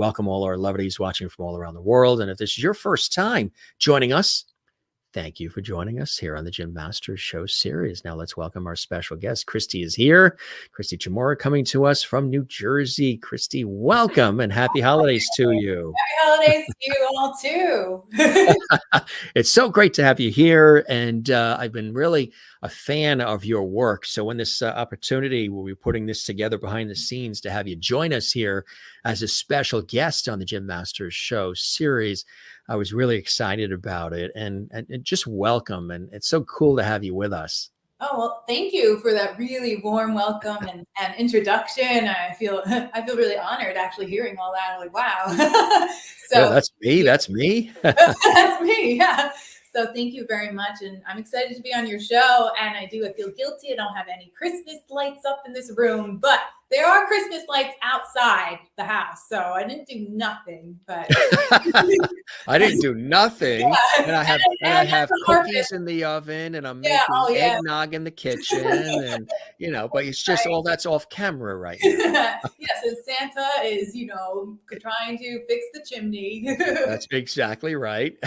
welcome all our lovelies watching from all around the world. And if this is your first time joining us, thank you for joining us here on the Gym Masters Show series. Now let's welcome our special guest. Kristy is here. Kristy Chmura coming to us from New Jersey. Kristy, welcome and happy holidays to you. Happy holidays to you all too. It's so great to have you here. And I've been really a fan of your work. So when this opportunity, we'll be putting this together behind the scenes to have you join us here as a special guest on the Gym Masters Show series, I was really excited about it and just welcome. And it's so cool to have you with us. Oh, well, thank you for that really warm welcome and introduction. I feel really honored actually hearing all that. I'm like, wow. So yeah, that's me. That's me. That's me. Yeah. So thank you very much. And I'm excited to be on your show. And I feel guilty. I don't have any Christmas lights up in this room, but there are Christmas lights outside the house. So I didn't do nothing, but I didn't do nothing. Yeah. And I have cookies in the oven and I'm making eggnog in the kitchen and, but it's just all that's off camera right now. Yes. And Santa is, trying to fix the chimney. That's exactly right.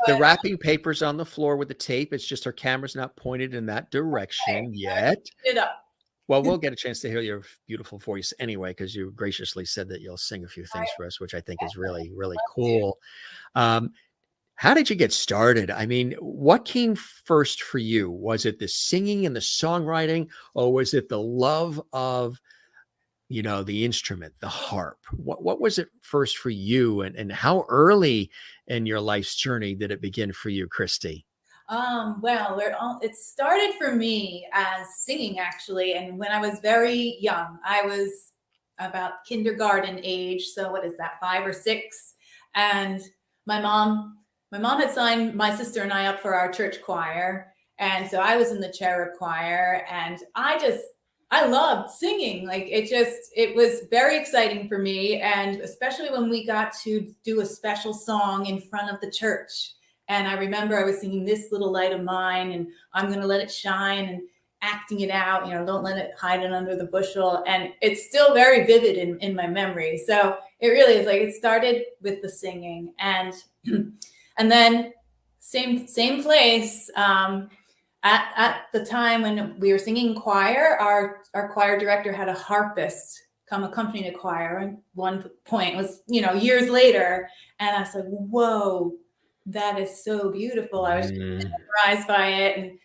The wrapping paper's on the floor with the tape. It's just her camera's not pointed in that direction yet. It up. Well, we'll get a chance to hear your beautiful voice anyway, because you graciously said that you'll sing a few things for us, which I think is really, really cool. How did you get started? I mean, what came first for you? Was it the singing and the songwriting, or was it the love of, the instrument, the harp? What was it first for you? And how early in your life's journey did it begin for you, Kristy? Well, it started for me as singing actually. And when I was very young, I was about kindergarten age. So what is that, 5 or 6? And my mom had signed my sister and I up for our church choir. And so I was in the cherub choir and I loved singing. Like it was very exciting for me. And especially when we got to do a special song in front of the church. And I remember I was singing This Little Light of Mine and I'm going to let it shine and acting it out, don't let it hide it under the bushel. And it's still very vivid in my memory. So it really is like, it started with the singing and then same place, at the time when we were singing choir, our choir director had a harpist come accompany the choir. And one point was, years later. And I was like, whoa, that is so beautiful. I was mesmerized by it. And,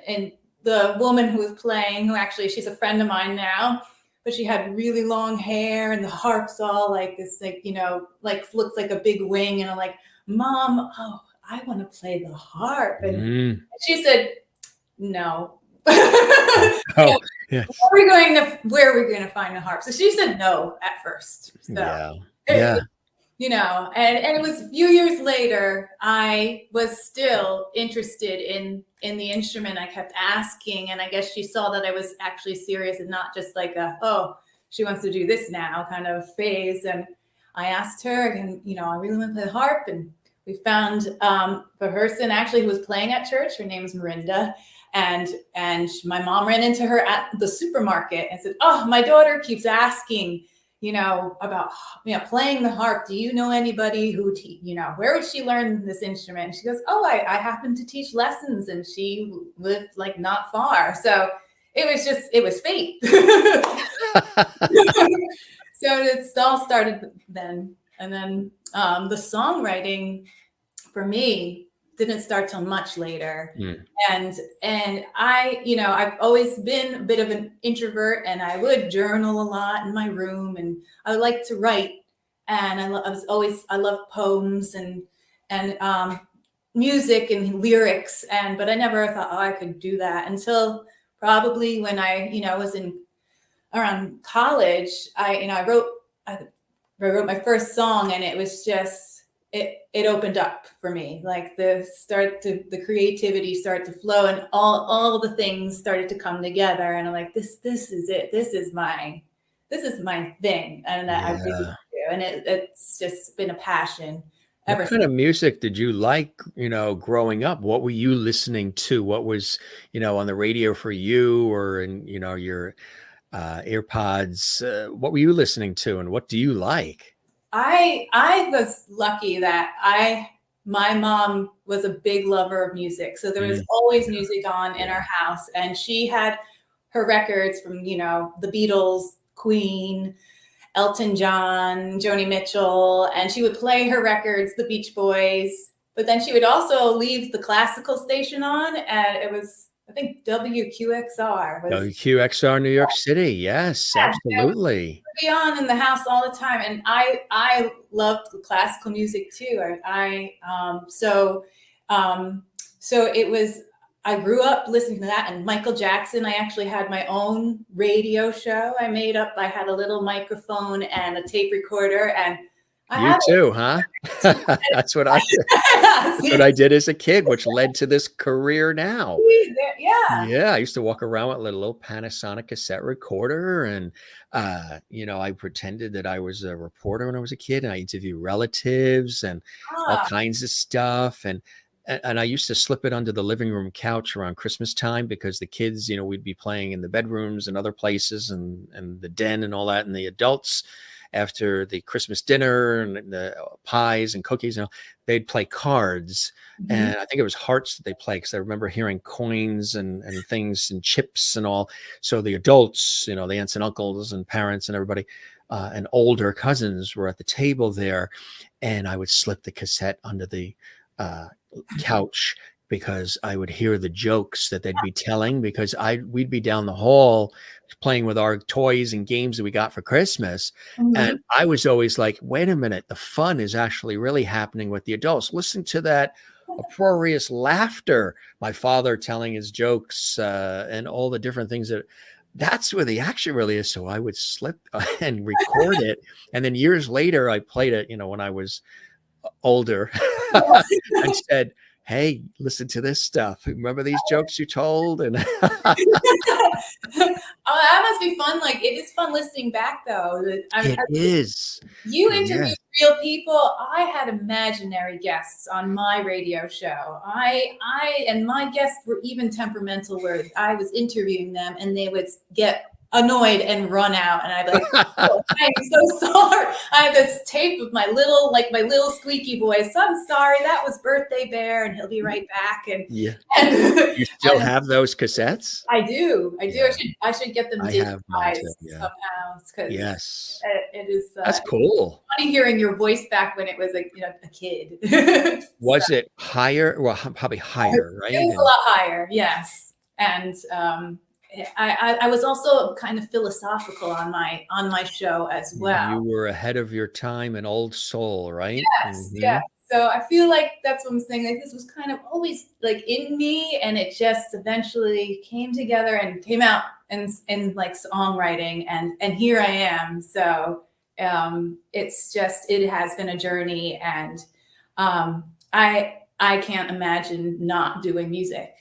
and the woman who was playing, who actually, she's a friend of mine now, but she had really long hair and the harp's all like this, looks like a big wing. And I'm like, Mom, I want to play the harp. And she said, no. Yes. Where are we going to find the harp? So she said no at first. So yeah. And it was a few years later, I was still interested in the instrument. I kept asking, and I guess she saw that I was actually serious and not just like she wants to do this now kind of phase. And I asked her, and I really want to play the harp. And we found the person actually who was playing at church. Her name is Mirinda. And my mom ran into her at the supermarket and said, oh, my daughter keeps asking, about, playing the harp. Do you know anybody who, where would she learn this instrument? And she goes, oh, I happen to teach lessons. And she lived like not far. So it was fate. So it all started then. And then the songwriting for me didn't start till much later. And I've always been a bit of an introvert and I would journal a lot in my room and I would like to write. And I love poems and music and lyrics. But I never thought, I could do that until probably when I was around college. I wrote my first song and it was just, it opened up for me, like the creativity started to flow and all the things started to come together. And I'm like, this is it. This is my thing. And I really do. And it's just been a passion. What kind of music did you like, growing up? What were you listening to? What was, on the radio for you or in, your AirPods. What were you listening to, and what do you like? I was lucky that my mom was a big lover of music. So there was always music on in our house, and she had her records from, the Beatles, Queen, Elton John, Joni Mitchell, and she would play her records, the Beach Boys, but then she would also leave the classical station on, and it was, I think, WQXR was. WQXR, New York City. Yes, Yeah, absolutely. be on in the house all the time, and I loved classical music too. So it was. I grew up listening to that, and Michael Jackson. I actually had my own radio show. I made up. I had a little microphone and a tape recorder, and You too, huh? That's what I did. That's what I did as a kid, which led to this career now. Yeah. Yeah, I used to walk around with a little Panasonic cassette recorder, and I pretended that I was a reporter when I was a kid, and I interviewed relatives and all kinds of stuff. And I used to slip it under the living room couch around Christmas time, because the kids, we'd be playing in the bedrooms and other places, and the den and all that, and the adults, after the Christmas dinner and the pies and cookies, they'd play cards. And I think it was hearts that they played, because I remember hearing coins and things and chips and all. So the adults, the aunts and uncles and parents and everybody, and older cousins were at the table there, and I would slip the cassette under the couch, because I would hear the jokes that they'd be telling, because we'd be down the hall playing with our toys and games that we got for Christmas. And I was always like, wait a minute, the fun is actually really happening with the adults. Listen to that uproarious laughter, my father telling his jokes, and all the different things that's where the action really is. So I would slip and record it. And then years later, I played it, when I was older, and said, hey, listen to this stuff. Remember these jokes you told? And Oh, that must be fun. Like, it is fun listening back, though. It is. You interviewed real people. I had imaginary guests on my radio show. And my guests were even temperamental, where I was interviewing them and they would get annoyed and run out, and I'd be like, oh, I'm so sorry. I have this tape of my little squeaky voice. So I'm sorry, that was Birthday Bear, and he'll be right back. And yeah, and you still have those cassettes? I do. Yeah. I should get them digitized somehow. Because yes, it is. That's cool. Funny hearing your voice back when it was like a kid. Was it higher? Well, probably higher, right? It was a lot higher, yes. And I was also kind of philosophical on my show as well. You were ahead of your time, an old soul, right? Yes, yes. So I feel like that's what I'm saying. Like, this was kind of always like in me, and it just eventually came together and came out in like songwriting, and here I am. So it has been a journey, and I can't imagine not doing music.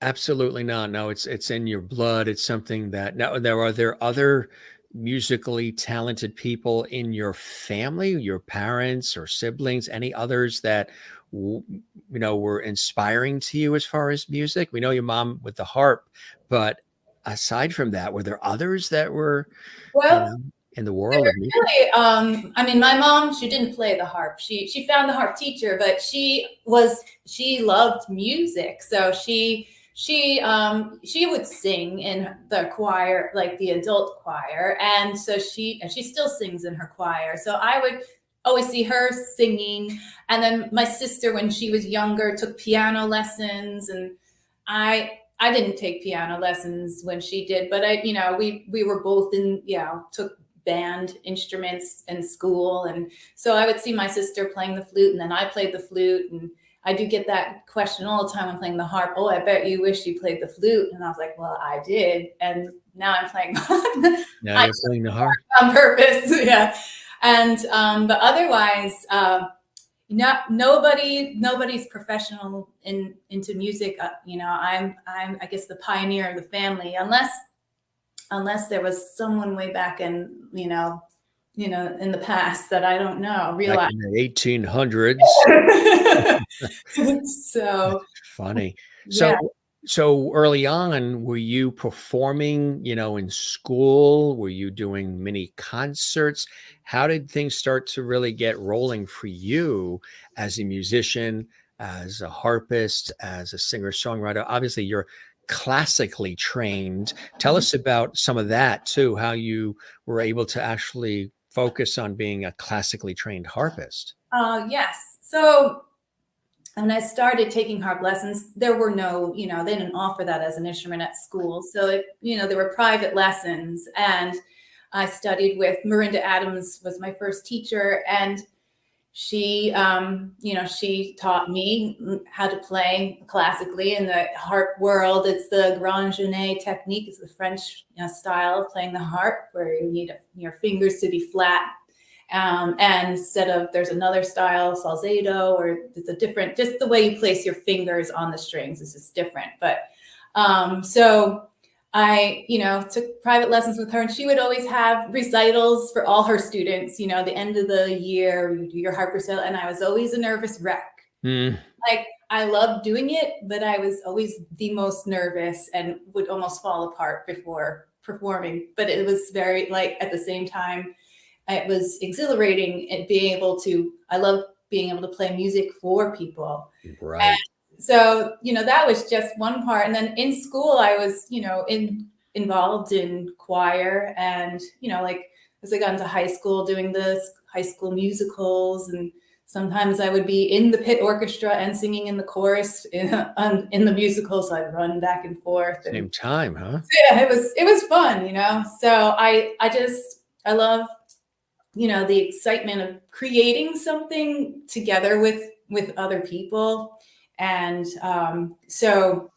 Absolutely not. No, it's in your blood. It's something that now are there other musically talented people in your family, your parents or siblings, any others that were inspiring to you as far as music? We know your mom with the harp, but aside from that, were there others that were in the world of music? Really, I mean, my mom, she didn't play the harp. She found the harp teacher, but she loved music. So she would sing in the choir, like the adult choir. And so she still sings in her choir. So I would always see her singing. And then my sister, when she was younger, took piano lessons. And I didn't take piano lessons when she did, but we were both took band instruments in school. And so I would see my sister playing the flute, and then I played the flute. And I do get that question all the time when playing the harp. Oh, I bet you wish you played the flute. And I was like, well, I did. And now I'm playing. Now you're playing the harp on purpose. Yeah. And, but otherwise, nobody's professional into music. I'm, I guess, the pioneer of the family, unless there was someone way back in, in the past that I don't know. Back in the 1800s. So funny. Yeah. So early on, were you performing, in school? Were you doing mini concerts? How did things start to really get rolling for you as a musician, as a harpist, as a singer-songwriter? Obviously, you're classically trained. Tell us about some of that too, how you were able to actually focus on being a classically trained harpist. Yes. So when I started taking harp lessons, there were no, they didn't offer that as an instrument at school. So, there were private lessons. And I studied with Miranda Adams was my first teacher. And she taught me how to play classically in the harp world. It's the grand genet technique. It's the French style of playing the harp, where you need your fingers to be flat. And instead of, there's another style, salzedo, or it's a different, just the way you place your fingers on the strings is just different. But so I, took private lessons with her, and she would always have recitals for all her students. The end of the year, you do your harp recital, and I was always a nervous wreck. Mm. Like, I loved doing it, but I was always the most nervous and would almost fall apart before performing. But it was very, like, at the same time, it was exhilarating and I love being able to play music for people. Right. And so, that was just one part. And then in school, I was, involved in choir, and, like, as I got into high school, doing the high school musicals, and sometimes I would be in the pit orchestra and singing in the chorus in the musical. So I'd run back and forth. Same time, huh? Yeah, it was fun, So I love, the excitement of creating something together with other people. And so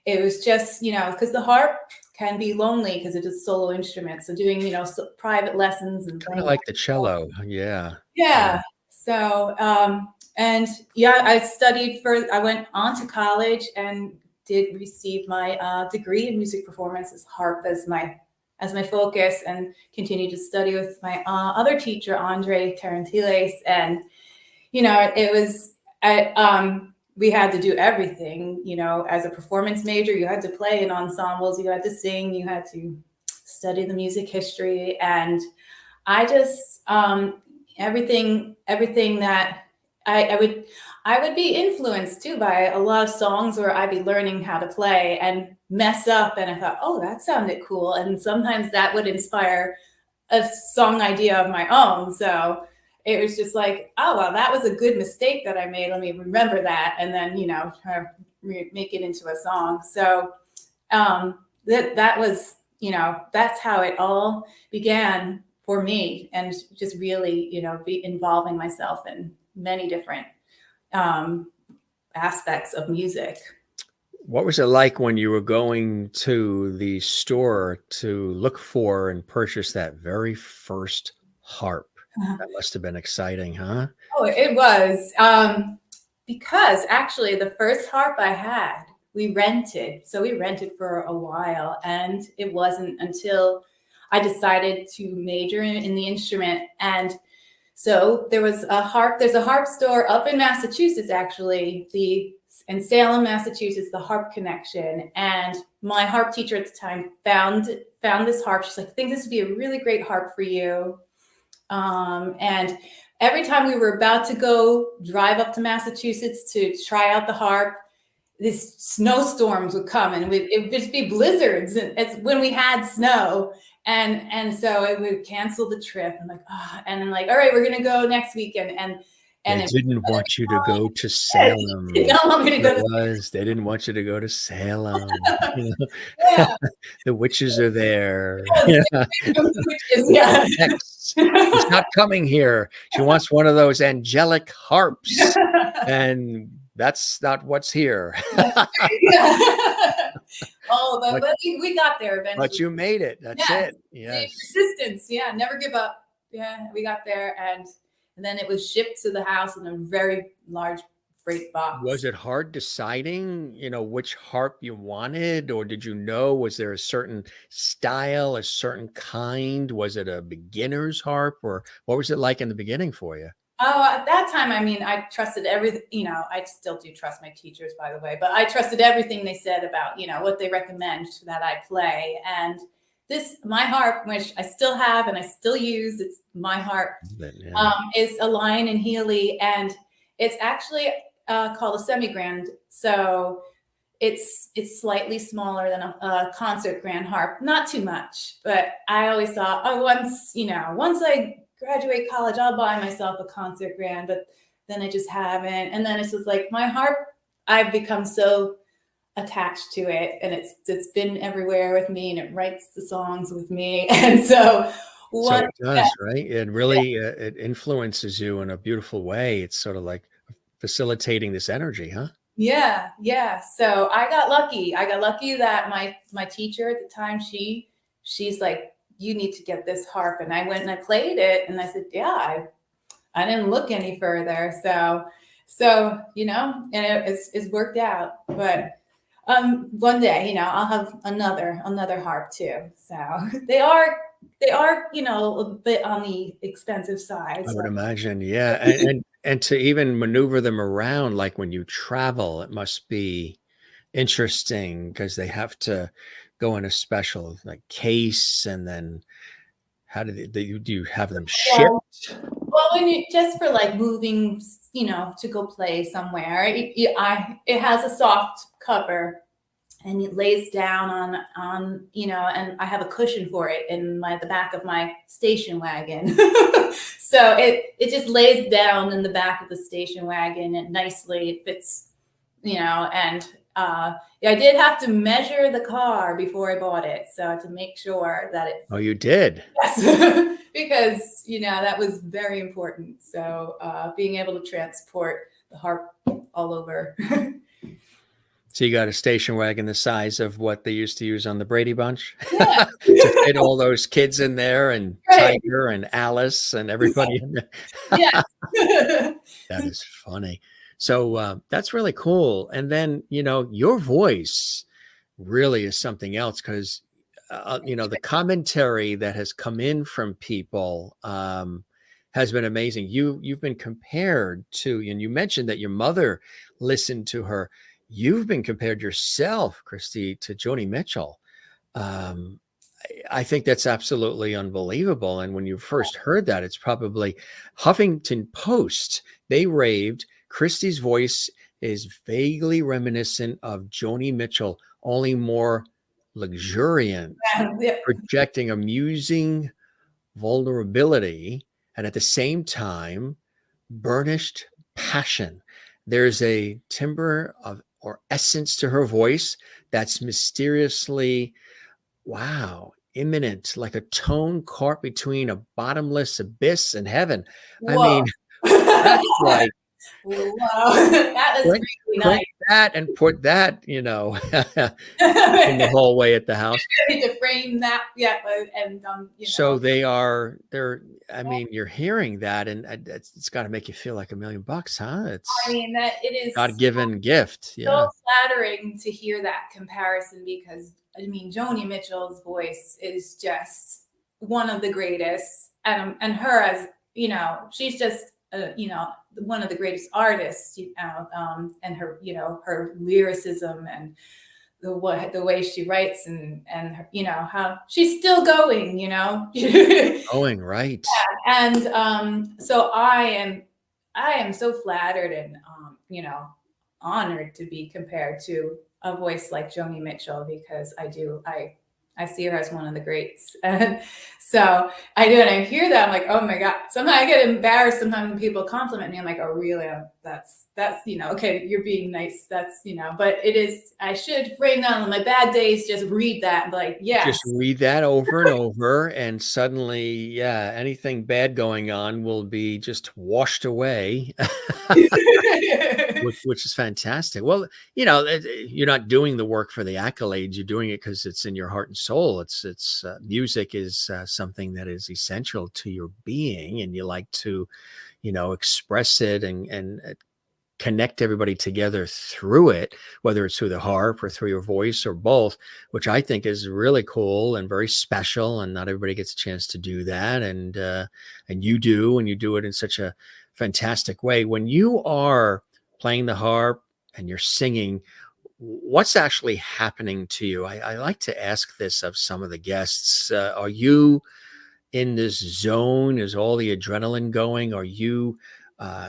it was just, because the harp can be lonely because it's a solo instrument. So doing, private lessons and Kind of playing. like the cello. Yeah. Yeah. So, and yeah, I went on to college and did receive my degree in music performance as harp as my focus, and continued to study with my other teacher, Andre Tarantiles. And, it was, we had to do everything, as a performance major. You had to play in ensembles, you had to sing, you had to study the music history. And I just, everything that I would be influenced too by a lot of songs where I'd be learning how to play and mess up. And I thought, oh, that sounded cool. And sometimes that would inspire a song idea of my own. So it was just like, oh, well, that was a good mistake that I made. Let me remember that. And then, try to make it into a song. So that was, that's how it all began for me, and just really, be involving myself in many different aspects of music. What was it like when you were going to the store to look for and purchase that very first harp? That must have been exciting, huh? Oh, it was. Because actually the first harp I had, we rented. So we rented for a while, and it wasn't until I decided to major in the instrument. And so there's a harp store up in Massachusetts, actually, in Salem, Massachusetts, the Harp Connection. And my harp teacher at the time found this harp. She's like, I think this would be a really great harp for you. And every time we were about to go drive up to Massachusetts to try out the harp, these snowstorms would come, and it would just be blizzards. And it's when we had snow. And so it would cancel the trip. I'm like, and I'm like, all right, we're going to go next weekend. They didn't want you to go to Salem. They don't want me to go They didn't want you to go to Salem. Yeah. The witches are there. Yeah. She's not coming here. She wants one of those angelic harps, and that's not what's here. Oh, but we got there eventually. But you made it. That's it. Yes. Persistence. Yeah. Never give up. Yeah. We got there, and then it was shipped to the house in a very large freight box. Was it hard deciding, which harp you wanted, or did you know, was there a certain style, a certain kind? Was it a beginner's harp, or what was it like in the beginning for you? Oh, at that time, I mean, I trusted everything, I still do trust my teachers, by the way, but I trusted everything they said about, what they recommend that I play. And my harp, which I still have and I still use, it's my harp, Yeah. is a Lion and Healy, and it's actually called a semi-grand. So it's slightly smaller than a concert grand harp, not too much, but I always thought, oh, once I graduate college, I'll buy myself a concert grand, but then I just haven't. And then it's just like my harp, I've become so attached to it, and it's been everywhere with me, and it writes the songs with me. And so So it does, right? It really it influences you in a beautiful way. It's sort of like facilitating this energy, huh? yeah. So I got lucky. I got lucky that my teacher at the time, she's like, you need to get this harp. And I went and I played it, and I said, yeah, I didn't look any further. So and it's worked out. But one day, I'll have another harp too. So they are a bit on the expensive side. I So. would imagine, yeah. And to even maneuver them around, like when you travel, it must be interesting because they have to go in a special like case, and then how do you have them Yeah. shipped? Well, just for like moving, to go play somewhere, it has a soft cover, and it lays down on and I have a cushion for it in the back of my station wagon. So it just lays down in the back of the station wagon, and nicely it fits, and I did have to measure the car before I bought it, so to make sure that it. Oh, you did? Yes. Because that was very important. So being able to transport the harp all over. So you got a station wagon the size of what they used to use on the Brady Bunch Yeah. to fit all those kids in there, and Right. Tiger and Alice and everybody in there. Yes. That is funny. So that's really cool. And then, your voice really is something else because, the commentary that has come in from people has been amazing. You've been compared to, and you mentioned that your mother listened to her. You've been compared yourself, Kristy, to Joni Mitchell. Um, I think that's absolutely unbelievable. And when you first heard that, it's probably Huffington Post. They raved Kristy's voice is vaguely reminiscent of Joni Mitchell, only more luxuriant, Yeah. projecting amusing vulnerability and at the same time burnished passion. There's a timbre of or essence to her voice that's mysteriously, wow, imminent, like a tone caught between a bottomless abyss and heaven. I Whoa. mean, that's like Wow. That is print, really print nice. that and put that, in the hallway at the house. I need to frame that. Yeah. And So they're, I mean, you're hearing that, and it's got to make you feel like $1,000,000, huh? I It's mean that it is God-given gift. so Yeah. flattering to hear that comparison, because I mean Joni Mitchell's voice is just one of the greatest, and her as she's just one of the greatest artists, and her her lyricism and the way she writes, and her, how she's still going, Going right. and so I am so flattered and honored to be compared to a voice like Joni Mitchell, because I see her as one of the greats. And so I do, and I hear that, I'm like, oh my God. Sometimes I get embarrassed sometimes when people compliment me. I'm like, oh really? That's okay, you're being nice. That's but it is, I should frame that on my bad days, just read that and be like, yes. Just read that over and over, and suddenly, yeah, anything bad going on will be just washed away. Which is fantastic. Well, you're not doing the work for the accolades. You're doing it because it's in your heart and soul. It's music is something that is essential to your being, and you like to, express it and connect everybody together through it, whether it's through the harp or through your voice or both, which I think is really cool and very special. And not everybody gets a chance to do that. And you do, and you do it in such a fantastic way. When you are playing the harp and you're singing, what's actually happening to you? I like to ask this of some of the guests. Are you in this zone? Is all the adrenaline going? Are you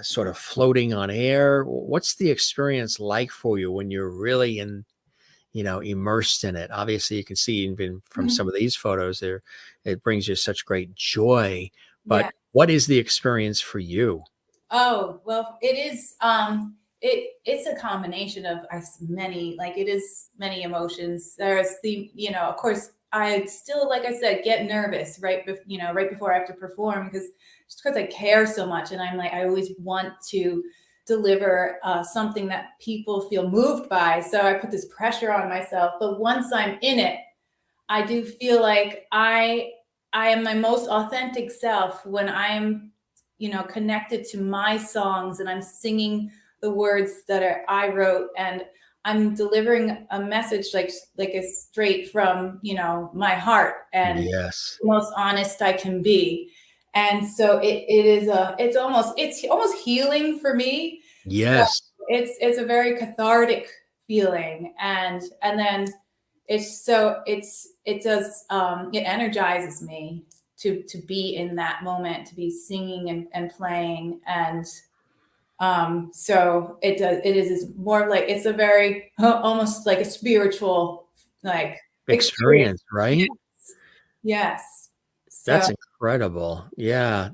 sort of floating on air? What's the experience like for you when you're really immersed in it? Obviously, you can see even from Mhm. some of these photos there, it brings you such great joy. Yeah. But what is the experience for you? Oh, well, it is it's a combination of many, like it is many emotions. There's of course I still, like I said, get nervous right before I have to perform, because just because I care so much, and I'm like I always want to deliver something that people feel moved by. So I put this pressure on myself. But once I'm in it, I do feel like I am my most authentic self when I'm, connected to my songs, and I'm singing the words that I wrote, and I'm delivering a message like a straight from, my heart, and Yes. the most honest I can be. And so it's almost healing for me. So Yes. it's a very cathartic feeling. And then it energizes me to be in that moment, to be singing and playing. And so it is more like it's a very almost like a spiritual like experience. Experience, right? Yes. So That's incredible. Yeah,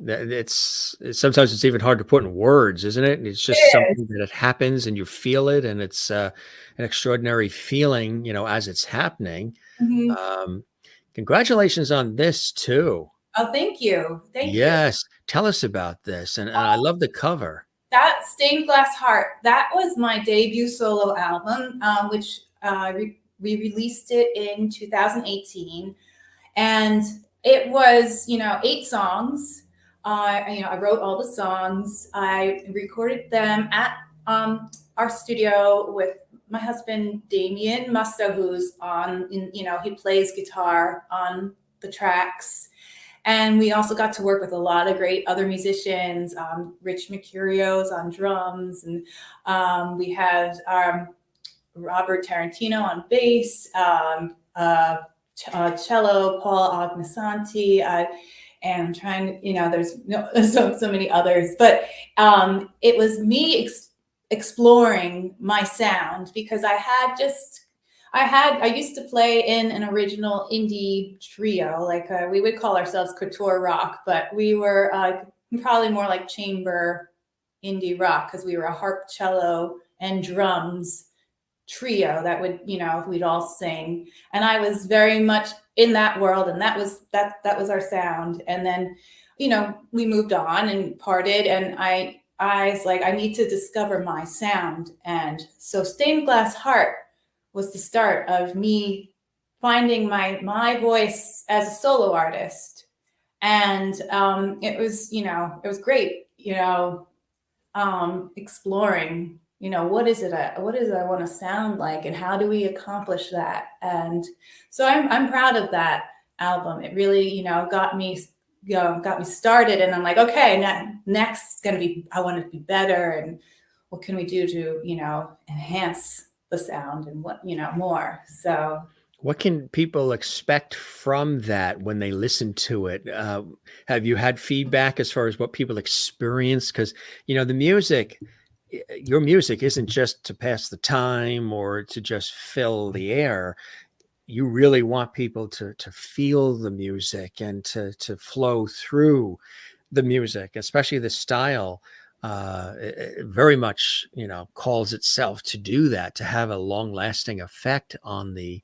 sometimes it's even hard to put in words, isn't it? It's just it is. something that it happens and you feel it, and it's an extraordinary feeling, as it's happening. Mhm. Um, Congratulations on this too. Oh, thank you. Thank you. Yes, tell us about this, and I love the cover. That Stained Glass Heart, that was my debut solo album, which we released it in 2018. And it was, 8 songs. I wrote all the songs. I recorded them at our studio with my husband, Damien Musto, who's he plays guitar on the tracks. And we also got to work with a lot of great other musicians. Rich Mercurio's on drums, and we had Robert Tarantino on bass, cello, Paul Agnasanti, and I'm trying to, there's so many others, but it was me exploring my sound, because I used to play in an original indie trio, like we would call ourselves couture rock, but we were probably more like chamber indie rock, because we were a harp, cello, and drums trio that would, we'd all sing. And I was very much in that world, and that was our sound. And then, we moved on and parted, and I was like, I need to discover my sound. And so Stained Glass Heart was the start of me finding my voice as a solo artist. And it was great, exploring, what is it I want to sound like, and how do we accomplish that. And so I'm proud of that album. It really, got me started, and I'm like, okay, next is going to be, I want it to be better, and what can we do to, enhance the sound, and what, more. So What can people expect from that when they listen to it? Have you had feedback as far as what people experience? Because the music, your music isn't just to pass the time or to just fill the air. You really want people to feel the music and to flow through the music, especially the style. It very much calls itself to do that, to have a long lasting effect on the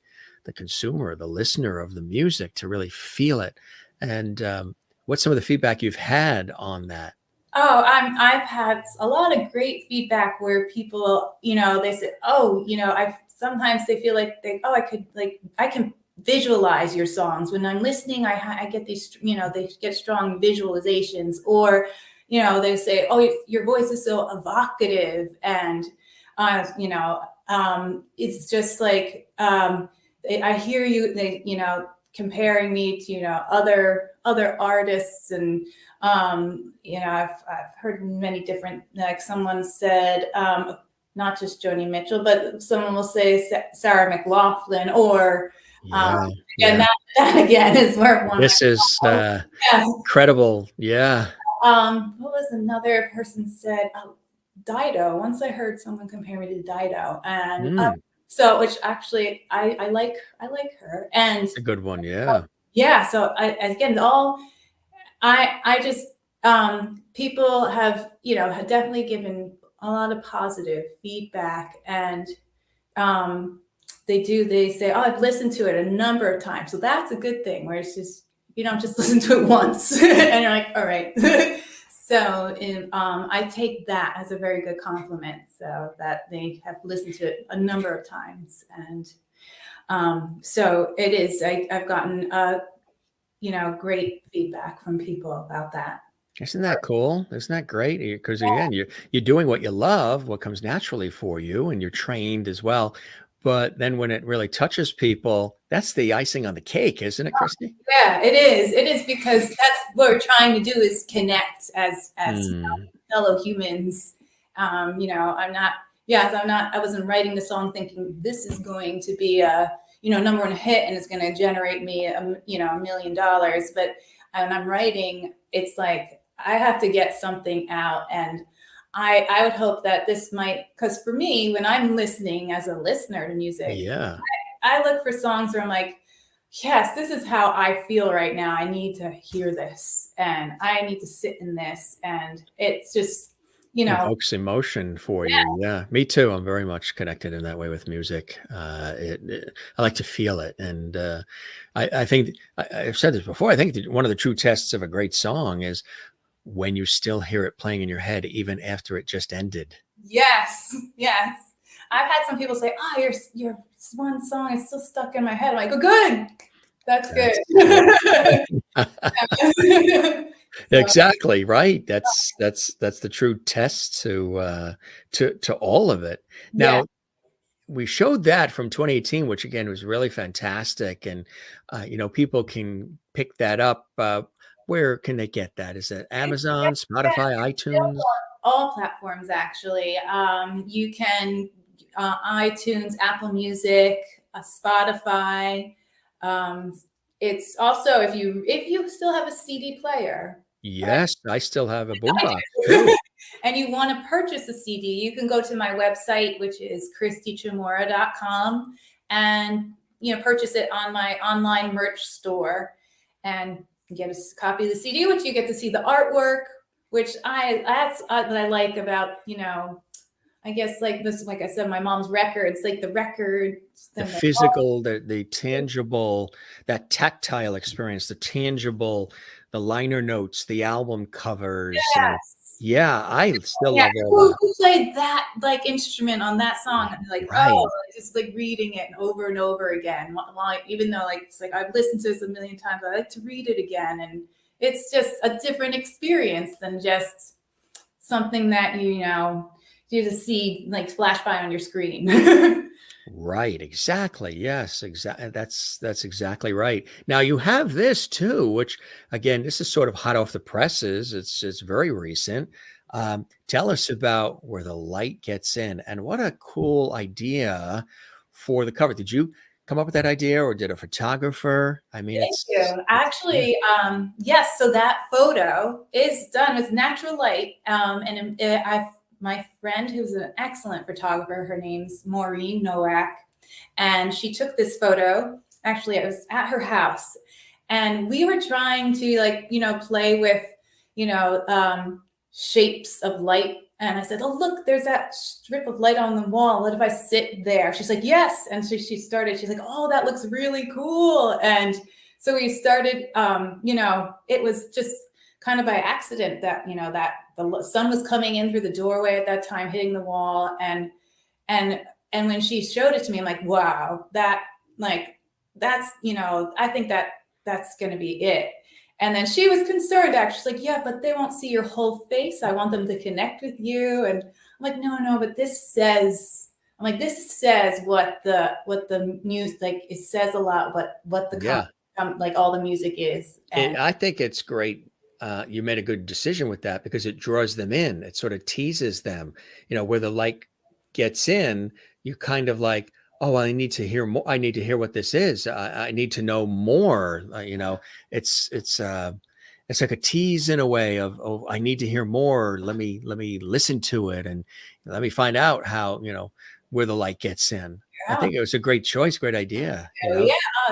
consumer, the listener of the music, to really feel it. And what's some of the feedback you've had on that? Oh, I've had a lot of great feedback where people, they say, oh, I sometimes they feel like I can visualize your songs when I'm listening. I get these, they get strong visualizations, or, they say, oh, your voice is so evocative, and, it's just like I hear you. They, comparing me to, other artists. And, I've heard many different, like someone said, not just Joni Mitchell, but someone will say Sarah McLachlan, or, Yeah. and Yeah. that again is where one. This is Yeah. incredible. Yeah. What was another person said? Dido. Once I heard someone compare me to Dido, and Mm, so, which actually I like her, and a good one. Yeah. yeah. So again, I just people have have definitely given a lot of positive feedback, and they say, oh, I've listened to it a number of times, so that's a good thing. Where it's just you don't just listen to it once and you're like, all right. So I take that as a very good compliment, so that they have listened to it a number of times. And so it is, I've gotten great feedback from people about that. Isn't that cool? Isn't that great? Because again, you're doing what you love, what comes naturally for you, and you're trained as well. But then when it really touches people, that's the icing on the cake, isn't it, Kristy? Yeah, it is. It is, because that's what we're trying to do, is connect as Mm, fellow humans. I wasn't writing the song thinking this is going to be a, number one hit and it's going to generate me $1 million. But when I'm writing, it's like, I have to get something out. And I would hope that this might, because for me, when I'm listening as a listener to music, yeah. I look for songs where I'm like, yes, this is how I feel right now. I need to hear this, and I need to sit in this. And it's just, Evokes emotion for you. Yeah, me too. I'm very much connected in that way with music. I like to feel it, and I think I've said this before. I think that one of the true tests of a great song is when you still hear it playing in your head, even after it just ended. yes, yes. I've had some people say, "Oh, your one song is still stuck in my head." I'm like, "Oh, good, that's good." So, Exactly right. That's the true test to all of it. yeah. Now, we showed that from 2018, which again was really fantastic, and people can pick that up. Where can they get that? Is it Amazon, Spotify, iTunes? All platforms, actually. You can iTunes, Apple Music, Spotify. Um, it's also, if you still have a CD player, Yes, I still have a boombox too. and you want to purchase a CD, you can go to my website, which is KristyChmura.com, and purchase it on my online merch store, and get a copy of the CD, which you get to see the artwork, which that's what I like about I guess, like this, like I said, my mom's records, like the records, The then physical, the tangible, that tactile experience, the tangible, the liner notes, the album covers, and yes. yeah, I still Yeah, love all who that. played that like instrument on that song? And like, Right. just like reading it over and over again. Even though like it's like I've listened to this a million times, I like to read it again, and it's just a different experience than just something that you just see like flash by on your screen. Right, exactly. Yes, exactly. That's exactly right. Now you have this too, which again, this is sort of hot off the presses. It's very recent. Tell us about Where the Light Gets In, and what a cool idea for the cover. Did you come up with that idea, or did a photographer? I mean, Thank you. yeah. Actually, yes. So that photo is done with natural light, and my friend, who's an excellent photographer. Her name's Maureen Nowak, and she took this photo. Actually, it was at her house, and we were trying to play with shapes of light. And I said, "Oh, look, there's that strip of light on the wall. What if I sit there?" She's like, "Yes." And so she started, she's like, "Oh, that looks really cool." And so we started, it was just kind of by accident that, that the sun was coming in through the doorway at that time, hitting the wall. And, and when she showed it to me, I'm like, wow, that's, I think that's going to be it. And then she was concerned, actually, like, yeah, but they won't see your whole face. I want them to connect with you. And I'm like, no, but this says what the news, like, it says a lot, what the Yeah. like all the music is. And I think it's great. You made a good decision with that because it draws them in. It sort of teases them, where the like gets in, you kind of like, oh, I need to hear more. I need to hear what this is. I need to know more. It's like a tease in a way of, oh, I need to hear more. Let me listen to it and let me find out how, where the light gets in. I think it was a great choice, great idea, oh,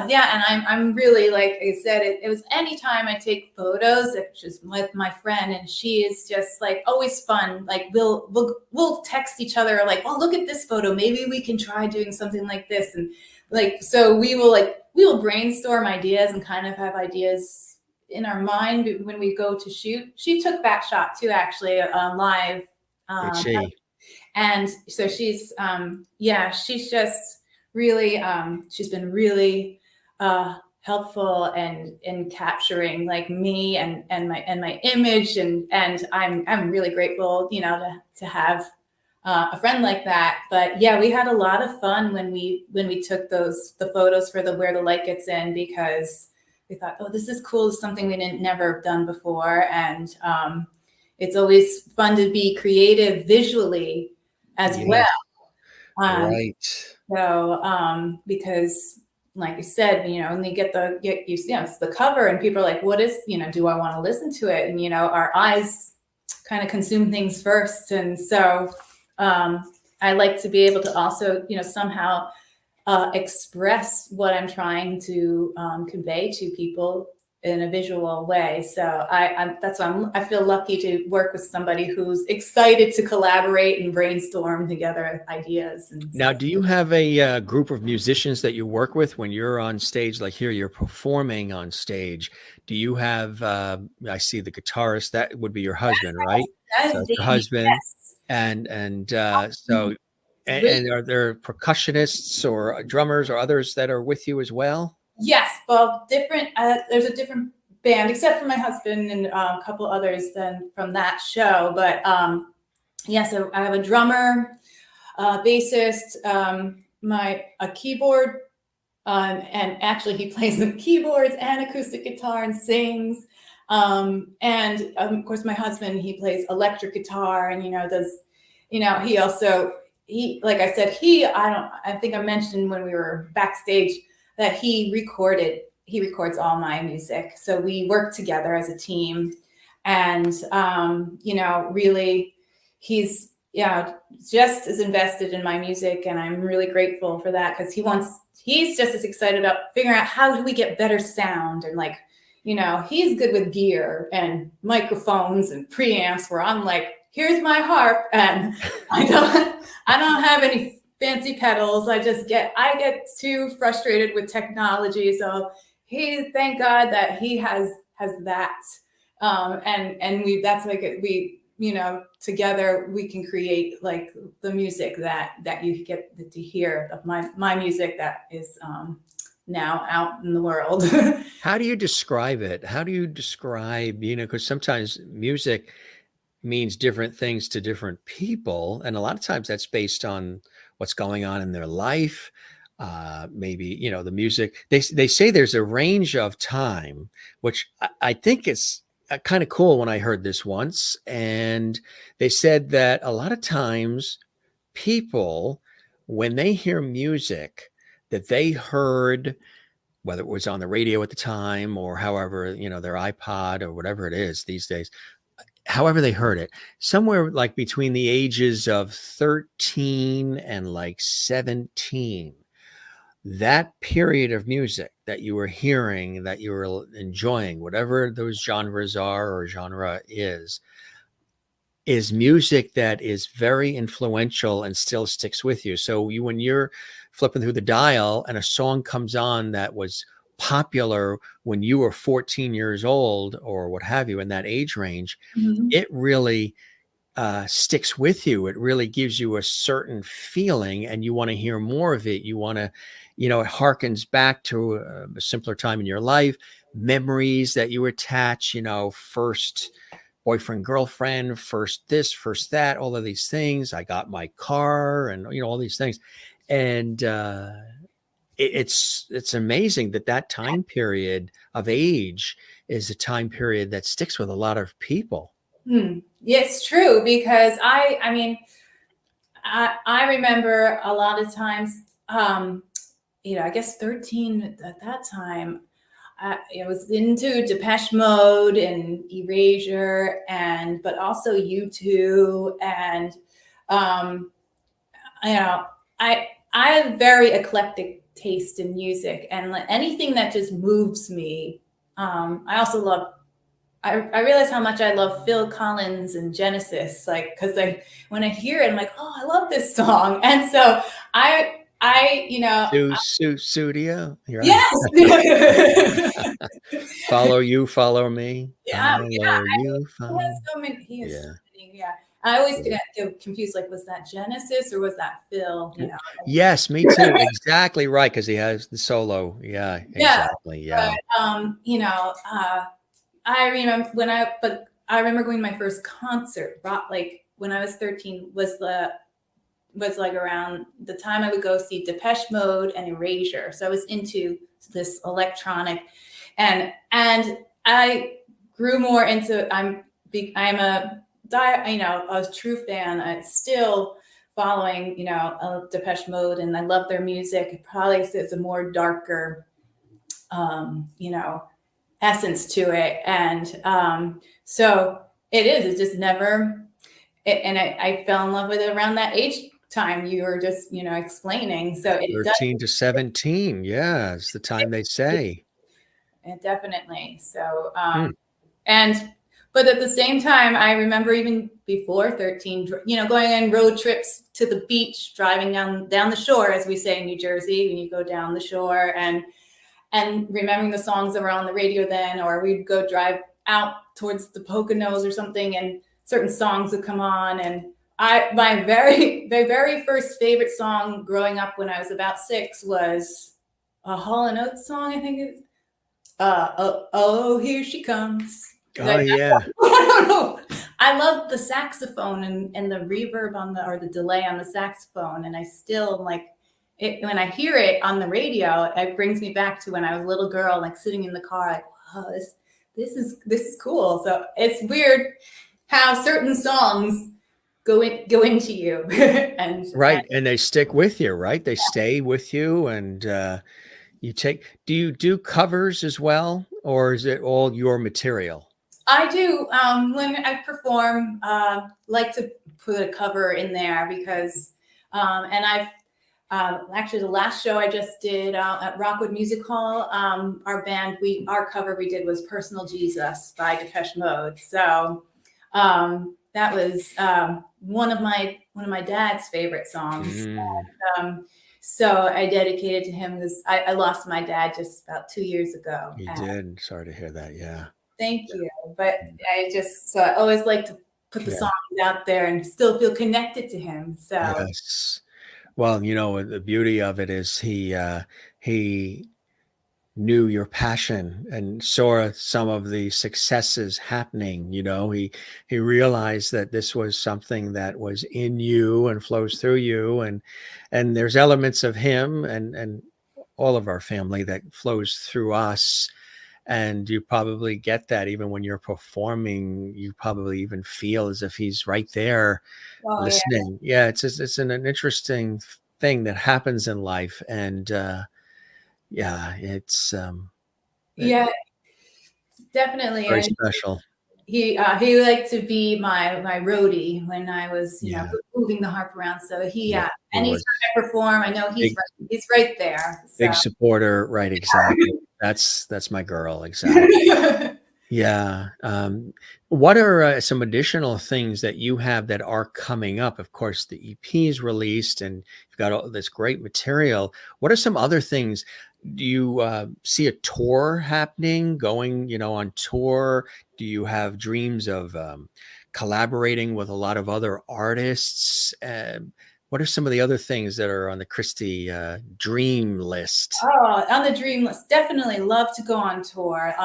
yeah, and I'm really, like I said, it was anytime I take photos, it's just with my friend, and she is just like always fun. Like we'll text each other like, oh, look at this photo, maybe we can try doing something like this, and like so we will brainstorm ideas and kind of have ideas in our mind when we go to shoot. She took that shot too, actually, live. Did Um, she? and so she's just really she's been really helpful and in capturing like me and my image, and I'm really grateful, to have a friend like that. But yeah, we had a lot of fun when we took the photos for the where the light gets in, because we thought, oh, this is cool. It's something we never have done before, and it's always fun to be creative visually as well. Yes. Um, Right. so because like you said, when you it's the cover and people are like, what is, do I want to listen to it? And, our eyes kind of consume things first. And so I like to be able to also, somehow express what I'm trying to convey to people in a visual way. So that's why I feel lucky to work with somebody who's excited to collaborate and brainstorm together ideas. And Now, so, do you have a group of musicians that you work with when you're on stage? Like here, you're performing on stage. Do you have? I see the guitarist. That would be your husband, right? that So is it's your Danny. husband, Yes. so and are there percussionists or drummers or others that are with you as well? Yes, well, different. There's a different band, except for my husband and a couple others than from that show. But yeah, so I have a drummer, bassist, a keyboard, and actually he plays the keyboards and acoustic guitar and sings. And of course, my husband, he plays electric guitar and does, he also like I said, I think I mentioned when we were backstage that he records all my music. So we work together as a team, and really, he's just as invested in my music, and I'm really grateful for that, because he's just as excited about figuring out how do we get better sound, and like, he's good with gear and microphones and preamps, where I'm like, here's my harp, and I don't have any fancy pedals. I get too frustrated with technology. So thank God that he has that. And that's like we, together we can create like the music that you get to hear of my music that is now out in the world. How do you describe it? How do you describe, because sometimes music means different things to different people. And a lot of times that's based on what's going on in their life. Maybe, the music, they say there's a range of time, which I think is kind of cool when I heard this once. And they said that a lot of times people, when they hear music that they heard, whether it was on the radio at the time or however, their iPod or whatever it is these days, however they heard it, somewhere like between the ages of 13 and like 17, that period of music that you were hearing, that you were enjoying, whatever those genres are or genre is music that is very influential and still sticks with you. So when you're flipping through the dial and a song comes on that was popular when you were 14 years old or what have you, in that age range, Mhm. it really sticks with you. It really gives you a certain feeling and you want to hear more of it. You want to, it harkens back to a simpler time in your life, memories that you attach, first boyfriend, girlfriend, first this, first that, all of these things. I got my car and, all these things. And it's amazing that that time period of age is a time period that sticks with a lot of people. Yeah, it's true because I mean, I remember a lot of times, I guess 13 at that time, I was into Depeche Mode and Erasure, but also U2, and um, you know, I have very eclectic taste in music, and anything that just moves me. I also love. I realize how much I love Phil Collins and Genesis, like because when I hear it, I'm like, oh, I love this song, and so I Studio, you're right. yes. Follow you, follow me, Yeah, yeah. follow you, He has follow. so many. He has so Yeah. many. Yeah, I always Yeah. get confused. Like, was that Genesis or was that Phil? Yes, me too. Exactly right, because he has the solo. Yeah, Yeah, exactly. Yeah. but I remember but I remember going to my first concert. Like when I was 13, was like around the time I would go see Depeche Mode and Erasure. So I was into this electronic, and I grew more into. I'm a true fan. I'm still following Depeche Mode, and I love their music. It probably is a more darker, essence to it, and so it is. It just never. And I fell in love with it around that age time you were just explaining. So it does. 13 to 17. Yeah, it's the time they say. It definitely. So, Hmm. and but at the same time, I remember even before 13, going on road trips to the beach, driving down the shore, as we say in New Jersey, when you go down the shore, and remembering the songs that were on the radio then, or we'd go drive out towards the Poconos or something, and certain songs would come on. And my very first favorite song growing up when I was about 6 was a Hall and Oates song, I think it's oh, here she comes. Oh, yeah. I don't know. I love the saxophone and the reverb or the delay on the saxophone, and I still like it when I hear it on the radio. It brings me back to when I was a little girl, like sitting in the car, like, wow, this is cool. So it's weird how certain songs go into you, and Right. And they stick with you, right? They stay with you. And do you do covers as well? Or is it all your material? I do when I perform, like to put a cover in there because, and I've actually the last show I just did at Rockwood Music Hall, our cover we did was "Personal Jesus" by Depeche Mode. So that was one of my dad's favorite songs. Mm, Um, so I dedicated to him because I lost my dad just about 2 years ago. you did. Sorry to hear that. Yeah. Thank you. But I always like to put the Yeah. songs out there and still feel connected to him. So Yes. Well, the beauty of it is he knew your passion and saw some of the successes happening. He realized that this was something that was in you and flows through you, and there's elements of him and all of our family that flows through us. And you probably get that even when you're performing. You probably even feel as if he's right there oh yeah. listening. Yeah, it's an interesting thing that happens in life. And yeah, it's Yeah, definitely. very And special. he liked to be my roadie when I was, Yeah, moving the harp around. So yeah, he anytime was I perform, I know big he's right there. So big supporter, right, exactly. That's my girl, exactly. Yeah. What are some additional things that you have that are coming up? Of course, the EP is released and you've got all this great material. What are some other things? Do you see a tour happening, going, on tour? Do you have dreams of collaborating with a lot of other artists? What are some of the other things that are on the Kristy dream list? Oh, on the dream list, definitely love to go on tour,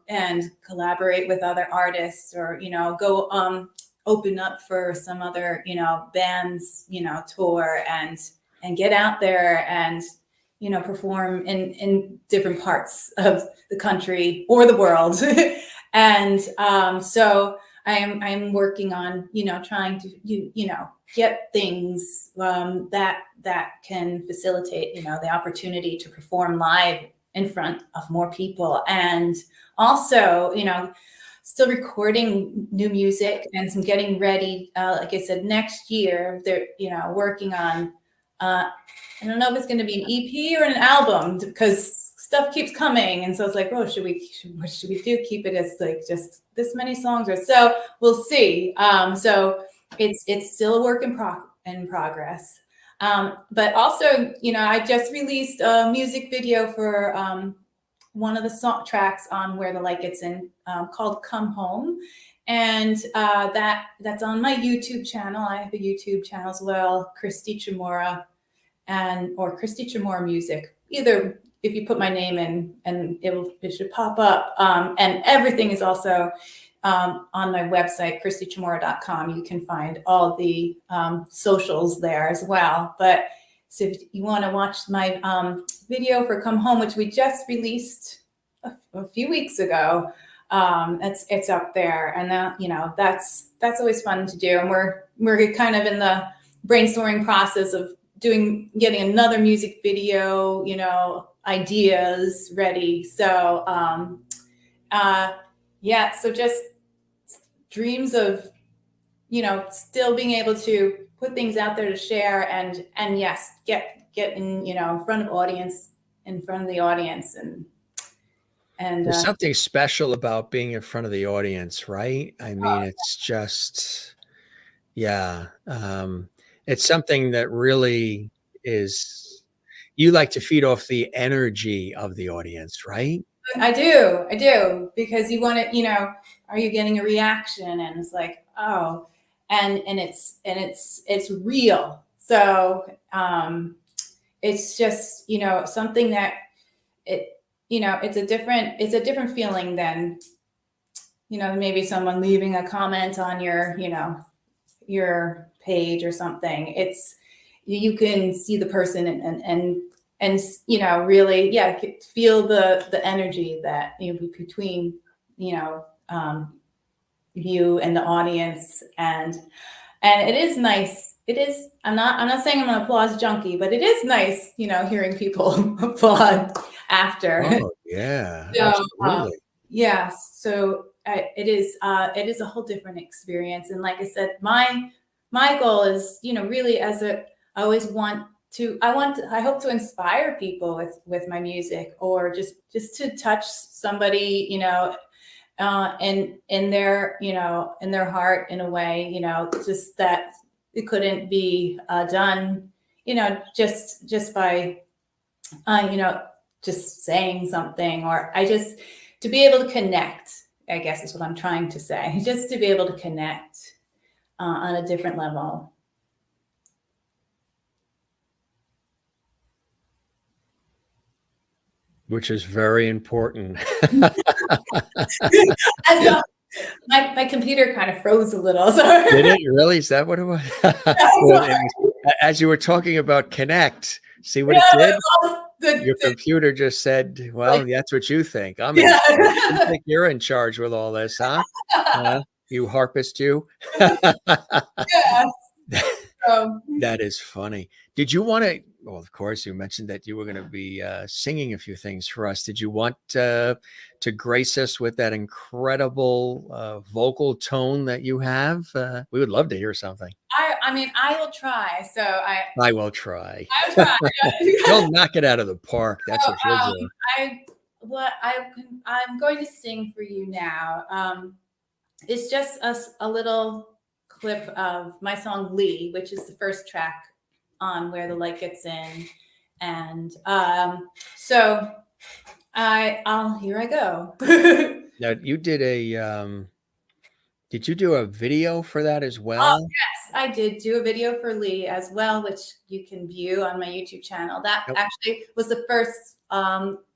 and collaborate with other artists, or, go open up for some other, bands, tour, and get out there and, perform in different parts of the country or the world. And so I'm working on, trying to, get things that can facilitate, the opportunity to perform live in front of more people. And also, still recording new music and some getting ready. Like I said, next year, they're, working on, I don't know if it's going to be an EP or an album because stuff keeps coming. And so it's like, oh, what should we do? Keep it as like just this many songs or so. We'll see. So it's still a work in progress. But also, I just released a music video for one of the song tracks on Where the Light Gets In, called Come Home. And that's on my YouTube channel. I have a YouTube channel as well, Kristy Chmura, or Kristy Chmura Music. Either, if you put my name in, and it should pop up. And everything is also on my website, KristyChmura.com. You can find all the socials there as well. But so if you want to watch my video for Come Home, which we just released a few weeks ago, it's up there. And that's always fun to do. And we're kind of in the brainstorming process of getting another music video, ideas ready. So so just dreams of, still being able to put things out there to share and yes, get in, in front of the audience. And There's something special about being in front of the audience, right? I mean, it's just, yeah. It's something that really is, you like to feed off the energy of the audience, right? I do, because you want to, are you getting a reaction? And it's like, oh, and it's real. So it's just, something that it's a different feeling than, maybe someone leaving a comment on your page or something. It's, you can see the person and really, feel the energy that, between, you and the audience. And it is nice. It is, I'm not saying I'm an applause junkie, but it is nice, hearing people applaud after. Oh, yeah, So, absolutely. so it is a whole different experience. And like I said, my goal is, really I hope to inspire people with my music, or just to touch somebody, in their, in their heart in a way, just that it couldn't be done, just by, just saying something, or to be able to connect, I guess is what I'm trying to say, just to be able to connect on a different level. Which is very important. My computer kind of froze a little. So. Did it really? Is that what it was? Well, as you were talking about connect, see what it did? Your computer just said, well, that's what you think. I'm in charge. You think you're in charge with all this, huh? You harpist, you? That is funny. Did you want to, well, of course, you mentioned that you were going to be singing a few things for us. Did you want to grace us with that incredible vocal tone that you have? We would love to hear something. I mean, I will try. So I will try. I'll try. You'll knock it out of the park. That's what you'll do. I'm going to sing for you now. It's just a little clip of my song Lee, which is the first track on Where the Light Gets In. And so here I go. Now, you did did you do a video for that as well? Oh, yes, I did do a video for Lee as well, which you can view on my YouTube channel. That actually was the first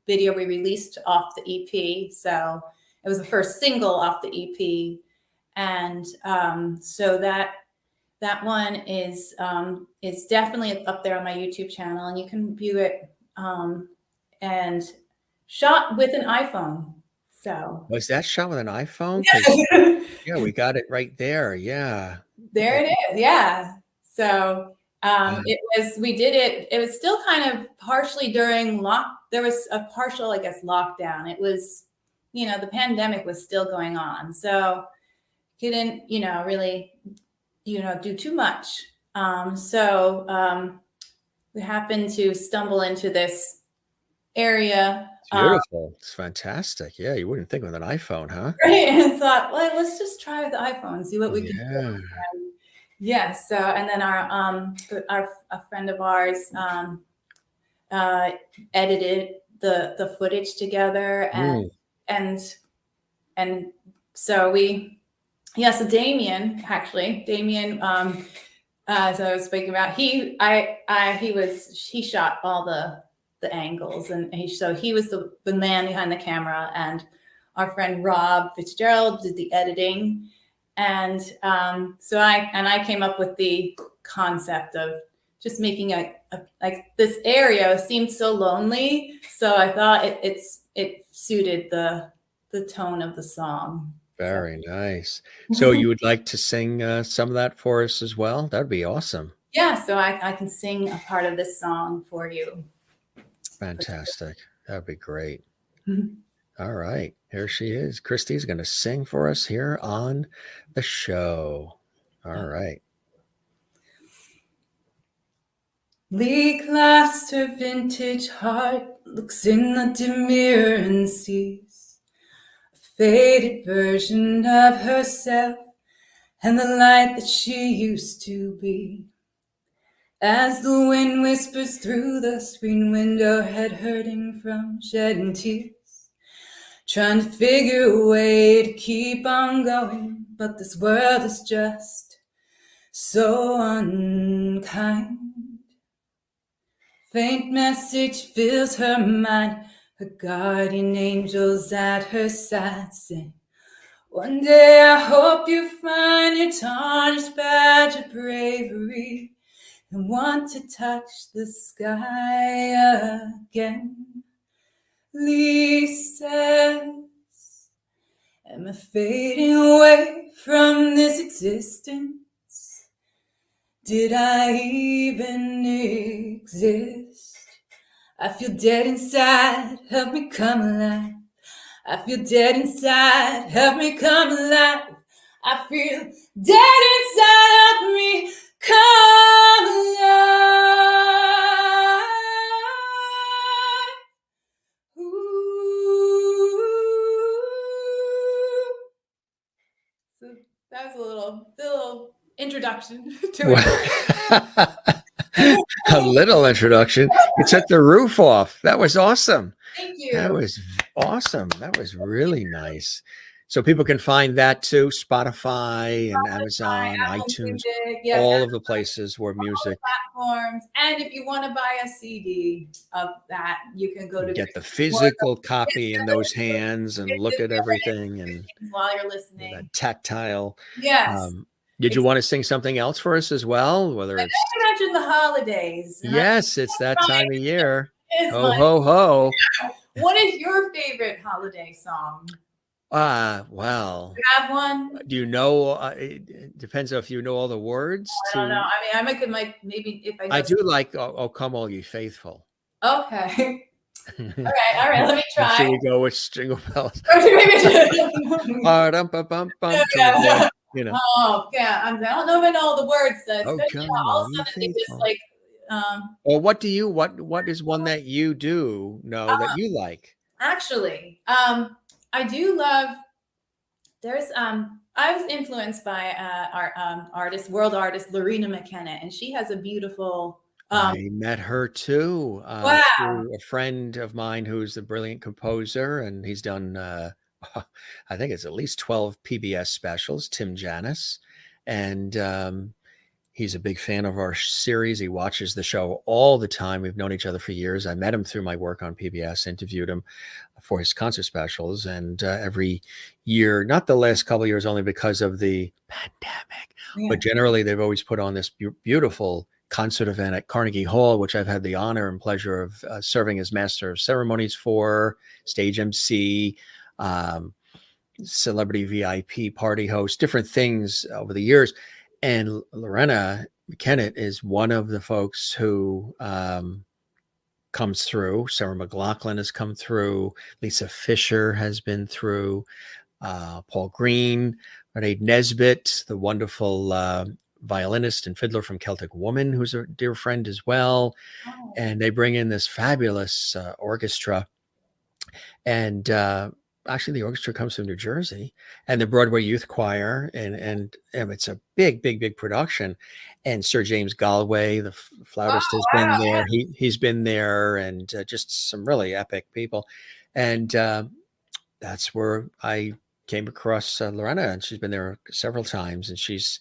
video we released off the EP. So it was the first single off the EP. And so that one is definitely up there on my YouTube channel, and you can view it and shot with an iPhone. So Was that shot with an iPhone? Because yeah, we got it right there. Yeah. there it is. Yeah. So Wow. we did it. It was still kind of partially during there was a partial, I guess, lockdown. It was, the pandemic was still going on. So couldn't, really, do too much. So we happened to stumble into this area. It's beautiful. It's fantastic. Yeah, you wouldn't think with an iPhone, huh? Right. And thought, well, let's just try with the iPhone, see what we can do. Yeah. Yeah. So, and then a friend of ours edited the footage together, and Mm. and so so Damien, as I was speaking about, he shot all the angles, and he was the man behind the camera, and our friend Rob Fitzgerald did the editing. And so I came up with the concept of just making like this area seemed so lonely, so I thought it suited the tone of the song. Very nice. So you would like to sing some of that for us as well? That'd be awesome. Yeah, so I can sing a part of this song for you. Fantastic. That'd be great. Mhm. All right. Here she is. Kristy's going to sing for us here on the show. All right. Lee clasped her vintage heart, looks in the dim mirror and sees a faded version of herself and the light that she used to be. As the wind whispers through the screen window, head hurting from shedding tears, trying to figure a way to keep on going, but this world is just so unkind. Faint message fills her mind, her guardian angels at her side saying, one day I hope you find your tarnished badge of bravery and want to touch the sky again. Lee says, am I fading away from this existence? Did I even exist? I feel dead inside, help me come alive. I feel dead inside, help me come alive. I feel dead inside, help me come alive. Ooh. So that was a little introduction to it. A little introduction. You took the roof off. That was awesome. Thank you. That was awesome. That was really nice. So people can find that too, Spotify and Amazon, iTunes, Music, yes, all of the places where music. platforms. And if you want to buy a CD of that, you can go to Get the physical copy in those hands and look at everything and while you're listening. that tactile. Yes. Did you want to sing something else for us as well? Whether it's you mentioned the holidays. yes, it's that time of year. It's Ho ho ho. What is your favorite holiday song? Well, You have one? do you know? It depends on if you know all the words. I don't know. I mean, I might maybe if I do like "Oh Come All Ye Faithful." Okay. All right. Let me try. Should we go with Jingle Bells? You know. Oh yeah, I don't know if I know all the words. Oh, come all of on, a sudden you it just faithful. like. Or what is one that you do know that you like? Actually, I do love. There's I was influenced by our world artist Lorena McKenna, and she has a beautiful. I met her too. Wow. Through a friend of mine who's a brilliant composer, and he's done I think it's at least 12 PBS specials, Tim Janis. And he's a big fan of our series. He watches the show all the time. We've known each other for years. I met him through my work on PBS, interviewed him for his concert specials. And every year, not the last couple of years only because of the pandemic, but generally they've always put on this beautiful concert event at Carnegie Hall, which I've had the honor and pleasure of serving as master of ceremonies for, stage MC, um, celebrity VIP party host, different things over the years. And Lorena McKennett is one of the folks who comes through. Sarah McLachlan has come through. Lisa Fisher has been through. Paul Green, Renee Nesbitt, the wonderful violinist and fiddler from Celtic Woman, who's a dear friend as well. Oh, And they bring in this fabulous orchestra. And actually, the orchestra comes from New Jersey, and the Broadway Youth Choir, and it's a big, big, big production. And Sir James Galway, the flautist, has been wow. there. He's been there, and just some really epic people. And that's where I came across Lorena, and she's been there several times, and she's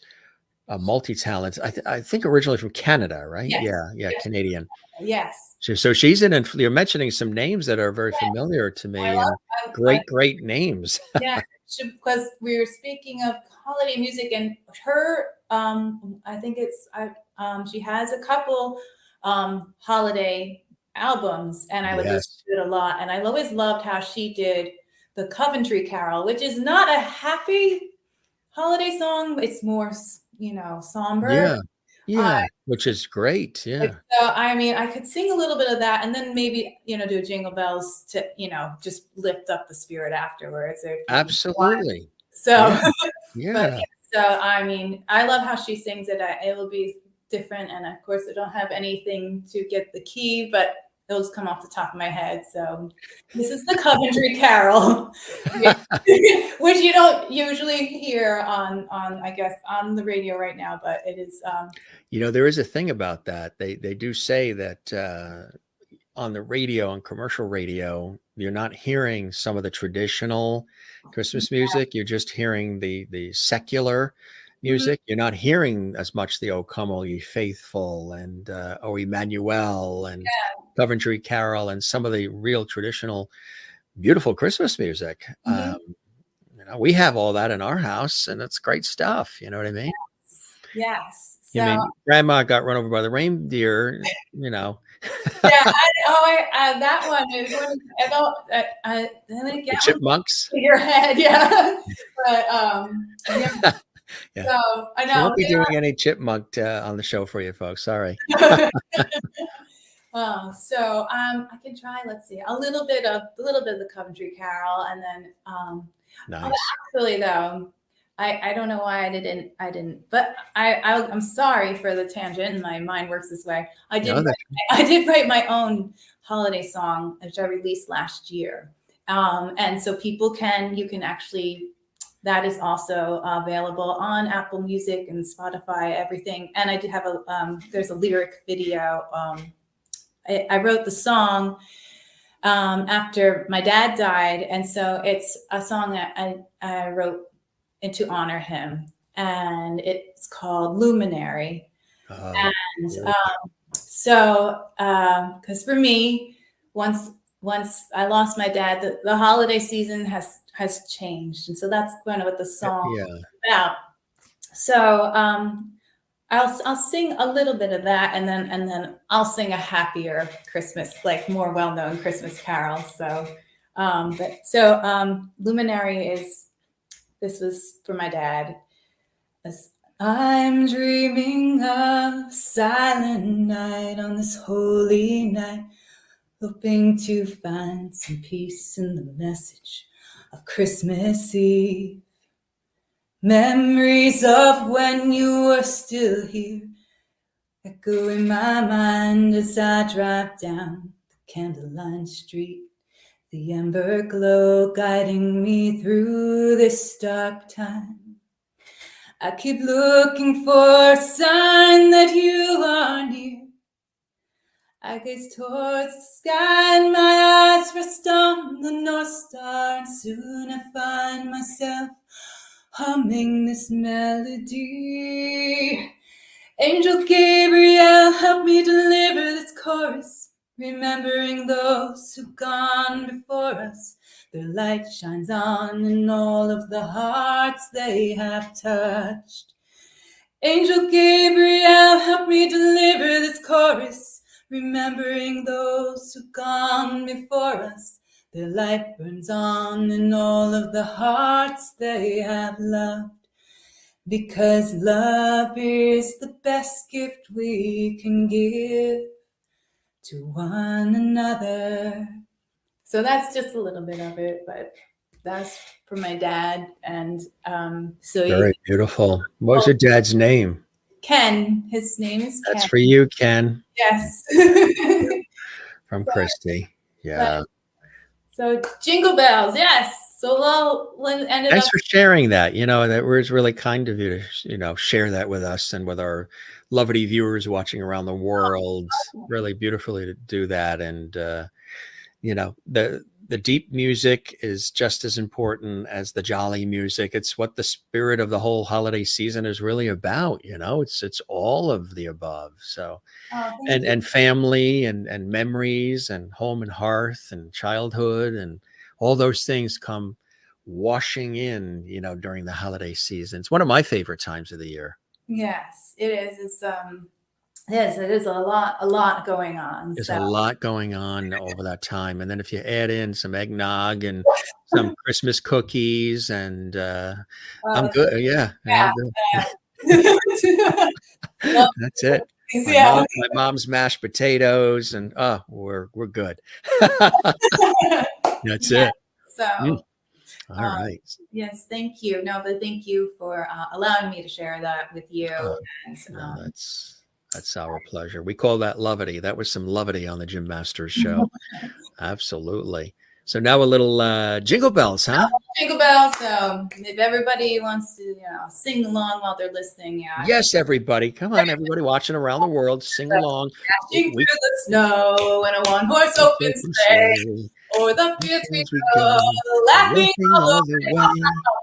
a multi-talent. I think originally from Canada, right? Yes. Yeah, Canadian. Yes. So she's in, and you're mentioning some names that are very familiar to I me, love, and great names. yeah, because we were speaking of holiday music, and her, I think she has a couple holiday albums, and I would listen Yes. to it a lot. And I always loved how she did the Coventry Carol, which is not a happy holiday song. It's more, somber. Yeah, which is great. Like, Yeah, so, I mean, I could sing a little bit of that, and then maybe, do Jingle Bells to, just lift up the spirit afterwards. Or if you want. absolutely. So, Yeah, but yeah. yeah, so I mean, I love how she sings it. It will be different, and of course, I don't have anything to get the key, but those come off the top of my head. So this is the Coventry Carol, which you don't usually hear on I guess on the radio right now, but it is. There is a thing about that. They do say that on the radio, on commercial radio, you're not hearing some of the traditional Christmas music. You're just hearing the secular Mhm. music. You're not hearing as much the "O Come All Ye Faithful" and "O Emmanuel" and Coventry Carol and some of the real traditional, beautiful Christmas music. Mhm. We have all that in our house, and it's great stuff. You know what I mean? Yes. I So mean, Grandma got run over by the reindeer. You know, yeah, that one is one. I don't. Then again, the chipmunks. your head, yeah. But yeah. Yeah. So I We know. won't be doing any chipmunk on the show for you folks. Sorry. I can try. Let's see, a little bit of the Coventry Carol, and then Nice. actually though, I don't know why I didn't, but I'm sorry for the tangent, and my mind works this way. No, that I did write my own holiday song, which I released last year, and so you can actually. That is also available on Apple Music and Spotify, everything. And I do have there's a lyric video. I wrote the song after my dad died. And so it's a song that I wrote to honor him. And it's called Luminary. oh, And beautiful. because for me, once I lost my dad, the holiday season has changed, and so that's kind of what the song Yeah. is about. So I'll sing a little bit of that, and then I'll sing a happier Christmas, like more well known Christmas carol. So, Luminary this was for my dad. I'm dreaming of a silent night on this holy night, hoping to find some peace in the message of Christmas Eve. Memories of when you were still here echo in my mind as I drive down the candlelit street. The ember glow guiding me through this dark time. I keep looking for a sign that you are near. I gaze towards the sky and my eyes rest on the North Star, and soon I find myself humming this melody. Angel Gabriel, help me deliver this chorus, remembering those who've gone before us. Their light shines on in all of the hearts they have touched. Angel Gabriel, help me deliver this chorus, remembering those who've gone before us. Their light burns on in all of the hearts they have loved. Because love is the best gift we can give to one another. So that's just a little bit of it, but that's for my dad. And so Very beautiful. What was your dad's name? Ken, his name is That's Ken. for you, Ken. Yes. From Kristy. Yeah. So jingle bells, yes. So Lowell ended Thanks up. for sharing that. That was really kind of you to, share that with us and with our lovely viewers watching around the world. Really beautifully to do that. And, the deep music is just as important as the jolly music. It's what the spirit of the whole holiday season is really about. It's all of the above. So, Thank you. and family and memories and home and hearth and childhood and all those things come washing in, during the holiday season. It's one of my favorite times of the year. Yes, it is. Yes, it is a lot going on. There's So a lot going on over that time. And then if you add in some eggnog and some Christmas cookies and I'm good. Yeah, I'm good. yeah. Love That's it. things, My yeah. mom, my mom's mashed potatoes and we're good. That's Yeah. it. Mm, So all right. yes, thank you. No, but thank you for allowing me to share that with you. Oh, And no, that's our pleasure. We call that levity. That was some levity on the Jim Masters show. Absolutely. So now a little jingle bells, huh? jingle bells. So if everybody wants to, sing along while they're listening, yeah. Yes, everybody. Come on, everybody watching around the world, sing along. Dashing We through the snow in a one-horse open open sleigh, sleigh. or the fields we As we go, go, laughing laughing all the all the way.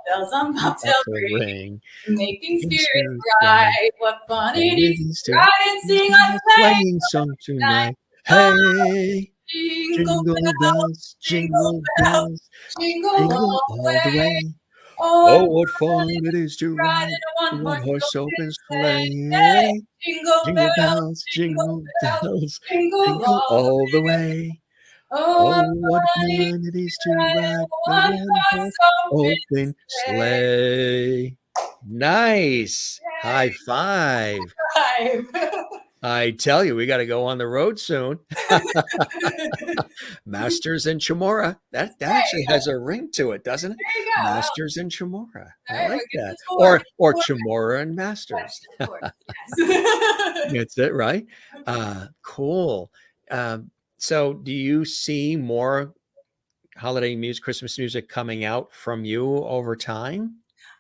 bells on bobtail Bobtail ring, ring. making In spirits spirits bright. bright. What fun What it it is is to to ride and sing a sing a sleigh sleighing song tonight. tonight. Oh, Hey, jingle jingle bells, jingle jingle bells, bells, jingle jingle all the all the way. way. Oh, Oh, what what fun fun it it is is to to ride ride in a the one-horse one-horse open open sleigh. Hey, sleigh. jingle Jingle bells, bells, jingle jingle bells, bells, jingle jingle all the all the way. way. Oh, Oh, what what fun it is fun it is to to ride in ride a the one-horse one-horse open open sleigh. sleigh. Nice. High five. Five. I tell you, we got to go on the road soon. Masters and Chmura. That actually has a ring to it, doesn't it? There you go. Well, Masters and Chmura. I all right, like we're getting that. the tour. Or Chmura and Masters. Yes. That's it, right? Cool. So do you see more holiday music, Christmas music coming out from you over time?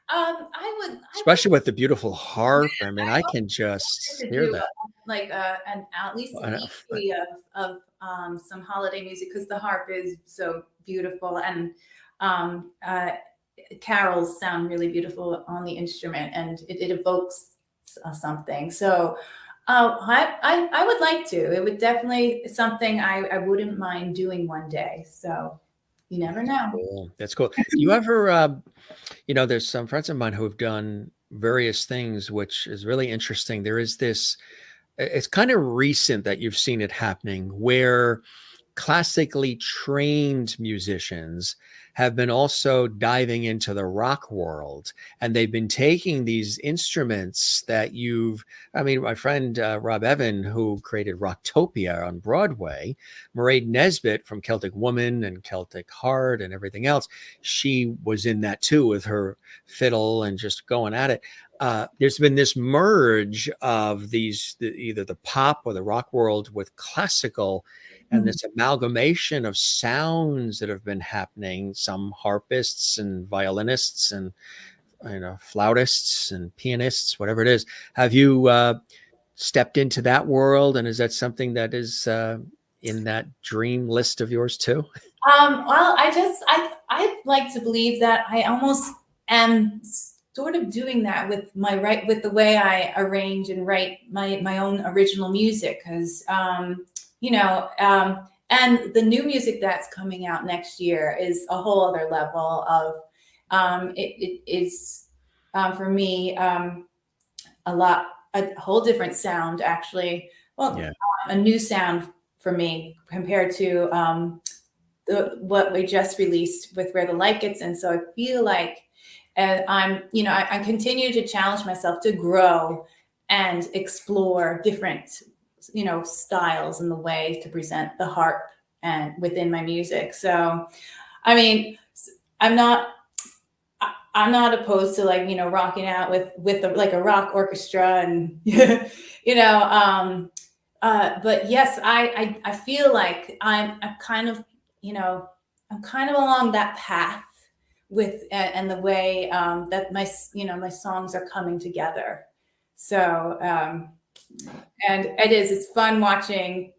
I would Especially with the beautiful harp. I mean, I I also can just to hear do that. like at least an EP of some holiday music because the harp is so beautiful and um, uh, carols sound really beautiful on the instrument and it evokes something. So I would like to. It would definitely something I wouldn't mind doing one day. So you never know. Cool. That's cool. You ever, there's some friends of mine who have done various things, which is really interesting. There is this, it's kind of recent that you've seen it happening where classically trained musicians have been also diving into the rock world, and they've been taking these instruments that my friend Rob Evan, who created Rocktopia on Broadway, Mairead Nesbitt from Celtic Woman and Celtic Heart and everything else, she was in that too with her fiddle and just going at it. There's been this merge of either the pop or the rock world with classical, and this amalgamation of sounds that have been happening, some harpists and violinists and flautists and pianists, whatever it is. Have you stepped into that world, and is that something that is in that dream list of yours too? Well, I like to believe that I almost am sort of doing that with with the way I arrange and write my own original music because and the new music that's coming out next year is a whole other level of it is for me a whole different sound actually. Well, Yeah. a new sound for me compared to what we just released with Where the Light Gets In. So I feel like I continue to challenge myself to grow and explore different, styles and the way to present the harp and within my music. So, I mean, I'm not I'm not opposed to like, rocking out like a rock orchestra and, but yes, I feel like I'm kind of, I'm kind of along that path with, and the way, that my songs are coming together. So, and it is fun watching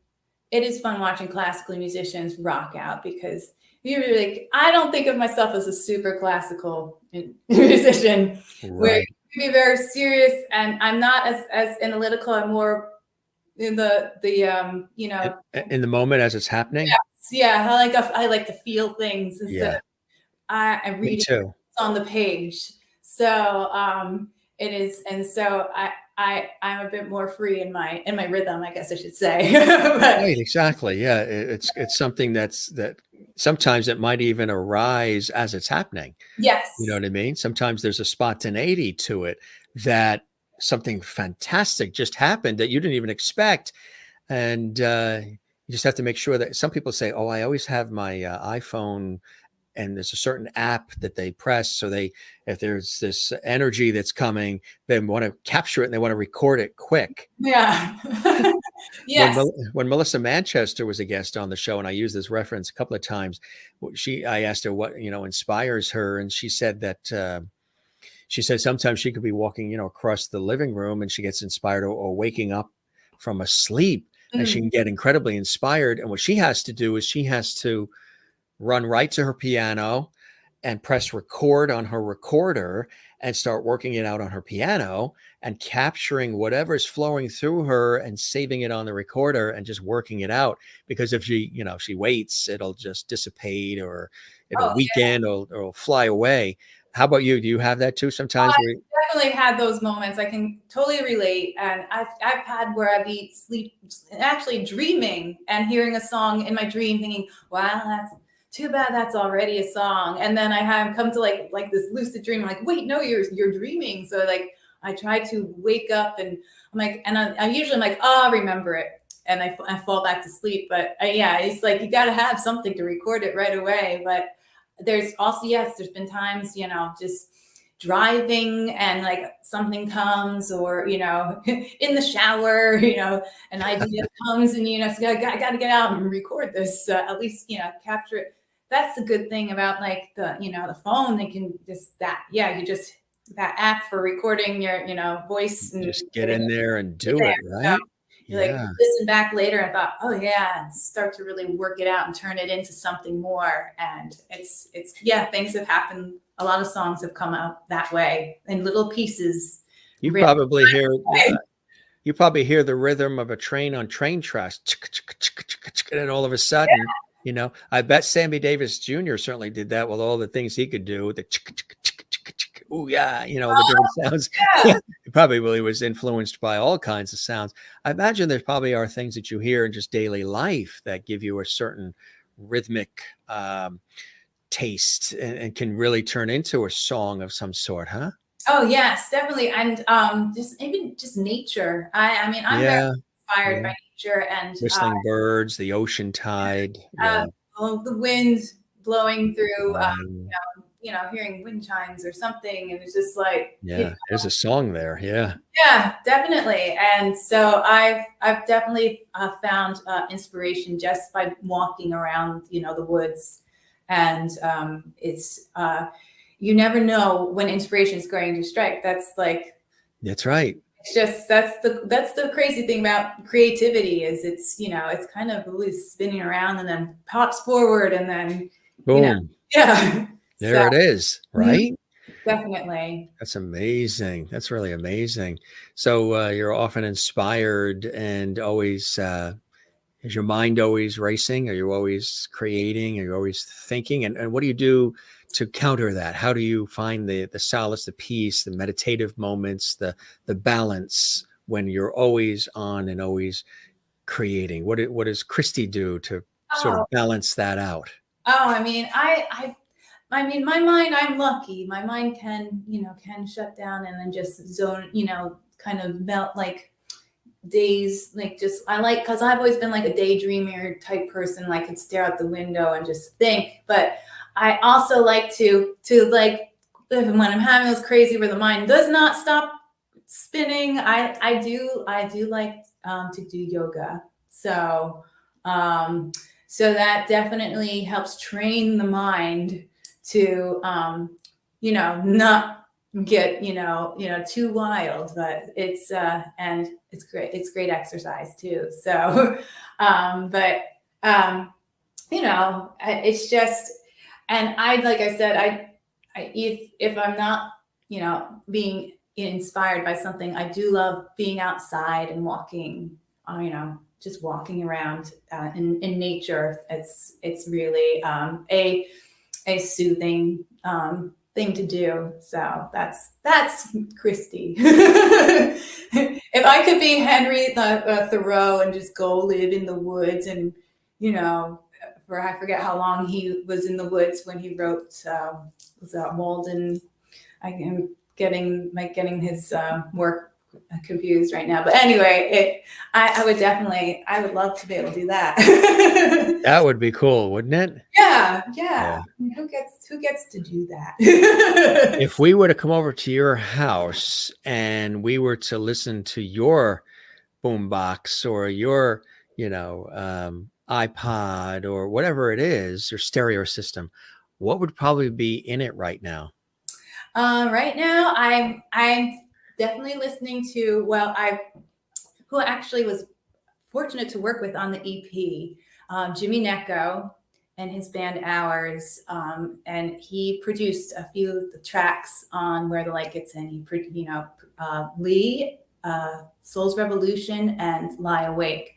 classical musicians rock out because you're like, I don't think of myself as a super classical musician where you Right. can be very serious, and I'm not as analytical. I'm more in In the moment as it's happening. yeah. I like to feel things instead Yeah. of I Me reading too. on the page. So it is, and so I'm a bit more free in my rhythm, I guess I should say. But Right, exactly. Yeah, it's something that sometimes it might even arise as it's happening. You know yes, what I mean? Sometimes there's a spontaneity to it that something fantastic just happened that you didn't even expect, and you just have to make sure that some people say, "Oh, I always have my iPhone." And there's a certain app that they press. So if there's this energy that's coming, they want to capture it and they want to record it quick. yeah, when yes. when Melissa Manchester was a guest on the show, and I used this reference a couple of times, I asked her what inspires her, and she said that she said sometimes she could be walking across the living room, and she gets inspired, or waking up from a sleep, and she Mm. can get incredibly inspired. And what she has to do is she has to run right to her piano and press record on her recorder and start working it out on her piano and capturing whatever's flowing through her and saving it on the recorder and just working it out. Because if she waits, it'll just dissipate, or it'll Oh, weaken, or it'll fly away. How about you? Do you have that too sometimes where definitely had those moments. I can totally relate, and I've had where I'd be actually dreaming and hearing a song in my dream, thinking, "Wow, that's too bad. That's already a song." And then I have come to like this lucid dream. I'm like, "Wait, no, you're dreaming." So like I try to wake up, and I'm like, and I usually am like, "Oh, I'll remember it." And I fall back to sleep. But yeah, it's like you got to have something to record it right away. But there's also, yes, there's been times, just driving and like something comes, or in the shower, an idea comes, and so I got to get out and record this, at least capture it. That's the good thing about like the phone. They can just that, yeah, you just that app for recording your voice and just get getting in it there and do there. it, So right? you like Yeah. listen back later and thought, oh yeah, and start to really work it out and turn it into something more. And it's yeah, things have happened. A lot of songs have come out that way in little pieces. You Written. probably hear you probably hear the rhythm of a train on train tracks, and then all of a sudden, I bet Sammy Davis Jr. certainly did that with all the things he could do. The oh yeah, the different sounds. Yeah. He probably really was influenced by all kinds of sounds. I imagine there probably are things that you hear in just daily life that give you a certain rhythmic taste, and can really turn into a song of some sort, huh? Oh yes, definitely. And just even just nature. I mean, I'm very Yeah, inspired yeah. by nature, and Whistling birds, the ocean tide. Yeah. the wind blowing through, Wow. hearing wind chimes or something, and it's just like, Yeah, there's a song there. Yeah. yeah, definitely. And so I've definitely found inspiration just by walking around, the woods, and it's you never know when inspiration is going to strike. That's like That's right. it's just that's the crazy thing about creativity is it's kind of always spinning around and then pops forward and then you know Boom. yeah. So There it is, mhm, right? definitely. That's amazing. That's really amazing. So you're often inspired and always Is your mind always racing? Are you always creating? Are you always thinking? And what do you do to counter that? How do you find the solace, the peace, the meditative moments, the balance when you're always on and always creating? What does Kristy do to sort Oh, of balance that out? I mean, I mean, my mind, I'm lucky. My mind can, can shut down and then just zone, kind of melt like days, like just, I like, because I've always been like a daydreamer type person, like could stare out the window and just think. But I also like to like, when I'm having those crazy where the mind does not stop spinning, I do like to do yoga. So that definitely helps train the mind to not get too wild, but it's and it's great exercise too. So but it's just, and I, like I said, if I'm not being inspired by something, I do love being outside and walking, just walking around in nature. It's really a soothing thing to do. So that's Kristy. If I could be Henry Thoreau and just go live in the woods, and for I forget how long he was in the woods when he wrote was that Walden. I am getting his work confused right now, but anyway, I would love to be able to do that. That would be cool, wouldn't it? Yeah. Yeah. Who gets to do that? If we were to come over to your house and we were to listen to your boombox or your, iPod or whatever it is, your stereo system, what would probably be in it right now? Right now, I'm definitely listening to, who actually was fortunate to work with on the EP, Jimmy Necco and his band Hours, and he produced a few of the tracks on Where the Light Gets In. He, Lee, Soul's Revolution, and Lie Awake.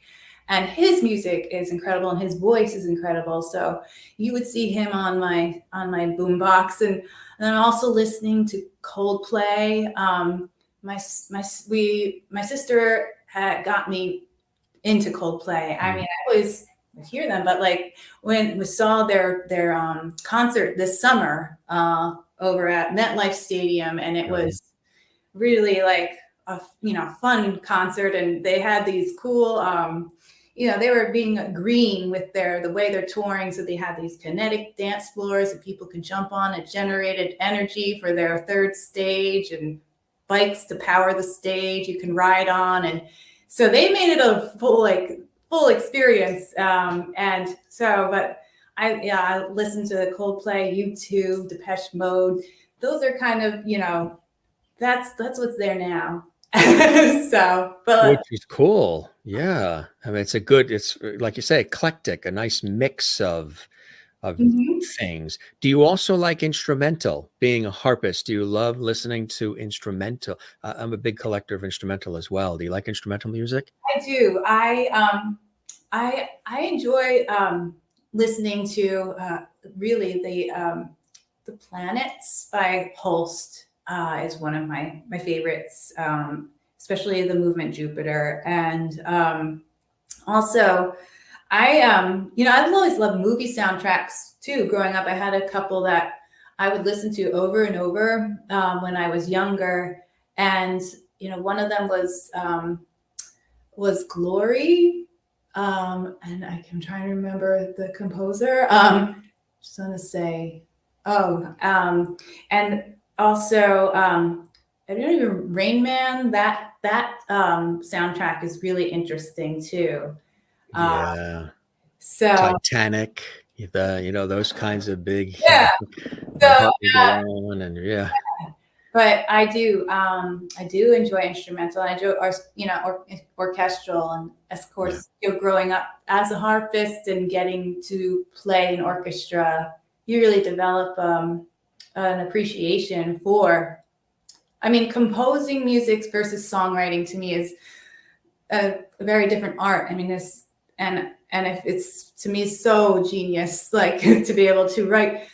And his music is incredible, and his voice is incredible. So you would see him on my boombox, and I'm also listening to Coldplay. My sister had got me into Coldplay. I mean, I always would hear them, but like when we saw their concert this summer over at MetLife Stadium, and it was really like a fun concert, and they had these cool they were being green with the way they're touring, so they had these kinetic dance floors that people could jump on. It generated energy for their third stage, and bikes to power the stage you can ride on, and so they made it a full experience. And so, but I listened to Coldplay, U2, Depeche Mode. Those are kind of that's what's there now. So, but Which is cool. Yeah. I mean, it's like you say, eclectic, a nice mix of mhm. things. Do you also like instrumental? Being a harpist, do you love listening to instrumental? I'm a big collector of instrumental as well. Do you like instrumental music? I do. I enjoy listening to really the Planets by Holst is one of my favorites, especially the movement Jupiter, and also I've always loved movie soundtracks too. Growing up, I had a couple that I would listen to over and over when I was younger, and one of them was Glory, and I'm trying to remember the composer. Just want to say, and also I don't even Rain Man. That soundtrack is really interesting too. Yeah. So Titanic, those kinds of big, yeah, my so heart will go on, and yeah. but I do enjoy instrumental. I enjoy orchestral, and of course, growing up as a harpist and getting to play an orchestra, you really develop an appreciation for. I mean, composing music versus songwriting to me is a very different art. I mean, and if it's, to me, so genius, like to be able to write,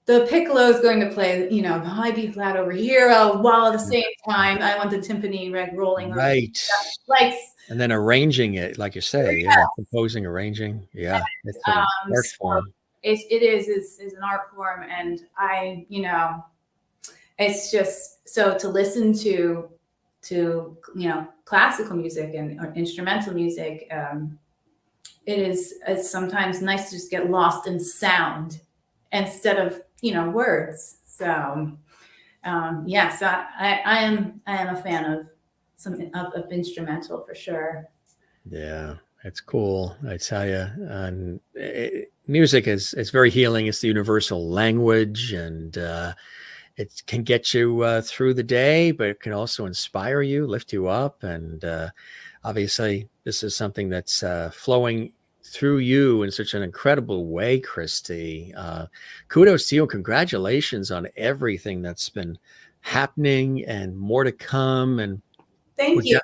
the piccolo is going to play, the high B flat over here, while at the same time I want the timpani rolling over. Right. Like, And then arranging it, like you say, composing, arranging. Yeah. It's an art so form. it is an art form, and it's just, so to listen to classical music or instrumental music, it's sometimes nice to just get lost in sound instead of words. So yes, I am a fan of of instrumental for sure. Yeah, it's cool. I tell you, and music is very healing. It's the universal language, and it can get you through the day, but it can also inspire you, lift you up, and obviously, this is something that's flowing through you in such an incredible way, Kristy. Kudos to you. Congratulations on everything that's been happening and more to come. And Thank you.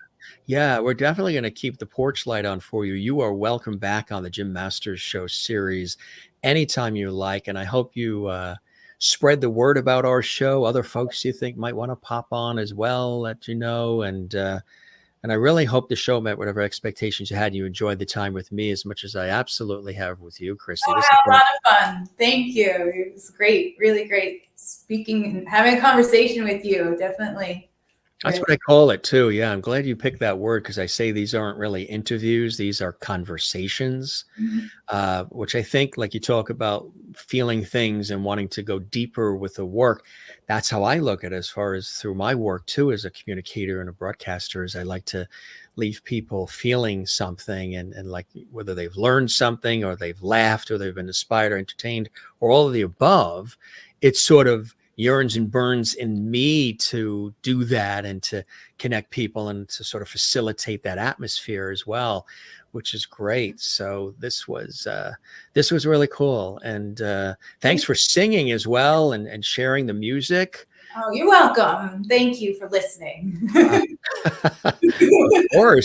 we're definitely going to keep the porch light on for you. You are welcome back on the Jim Masters Show series anytime you like. And I hope you spread the word about our show. Other folks you think might want to pop on as well, let you know. And I really hope the show met whatever expectations you had. You enjoyed the time with me as much as I absolutely have with you, Kristy. I had a lot of fun. Thank you. It was great, really great speaking and having a conversation with you. Definitely. That's what I call it too. Yeah, I'm glad you picked that word, because I say these aren't really interviews. These are conversations, which I think, like you talk about feeling things and wanting to go deeper with the work. That's how I look at it as far as through my work too, as a communicator and a broadcaster, is I like to leave people feeling something, and like whether they've learned something or they've laughed or they've been inspired or entertained or all of the above. It's sort of yearns and burns in me to do that and to connect people and to sort of facilitate that atmosphere as well, which is great. So this was really cool. And thanks for singing as well and sharing the music. Oh, you're welcome. Thank you for listening.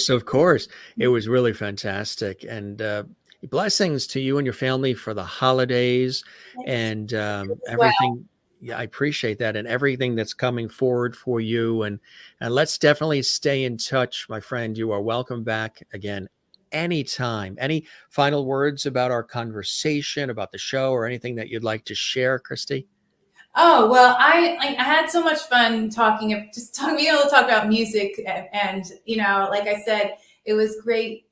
Of course. It was really fantastic. And blessings to you and your family for the holidays and everything. Yeah, I appreciate that, and everything that's coming forward for you. And let's definitely stay in touch, my friend. You are welcome back again anytime. Any final words about our conversation, about the show, or anything that you'd like to share, Kristy? Oh, well, I had so much fun being able to talk about music, and like I said, it was great,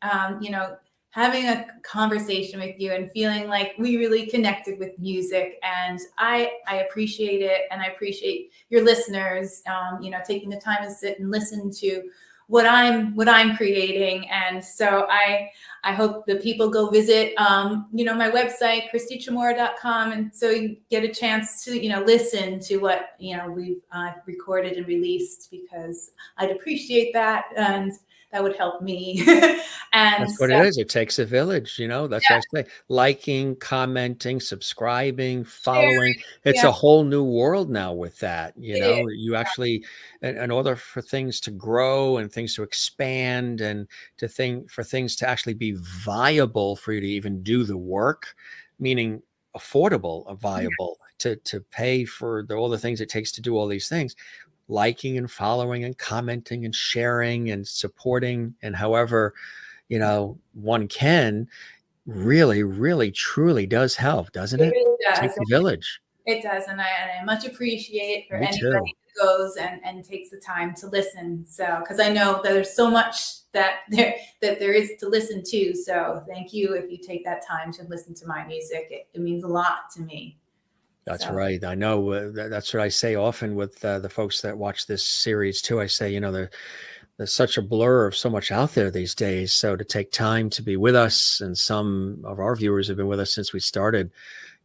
having a conversation with you and feeling like we really connected with music. And I appreciate it, and I appreciate your listeners, taking the time to sit and listen to what I'm creating. And so I hope that people go visit, my website, KristyChmura.com. And so you get a chance to, listen to what, we've recorded and released, because I'd appreciate that. And that would help me. And that's what it is. It takes a village, that's what I say. Liking, commenting, subscribing, following. It's a whole new world now with that. You actually, in order for things to grow and things to expand and for things to actually be viable for you to even do the work, meaning affordable, viable, to pay for all the things it takes to do all these things. Liking and following and commenting and sharing and supporting, and however one can, really, really, truly does help, doesn't it? Really does. Takes a village. It does, and I much appreciate for anybody who goes and takes the time to listen. So, because I know that there's so much that there is to listen to. So, thank you if you take that time to listen to my music. It means a lot to me. That's right. I know that's what I say often with the folks that watch this series too. I say, there's such a blur of so much out there these days. So to take time to be with us, and some of our viewers have been with us since we started,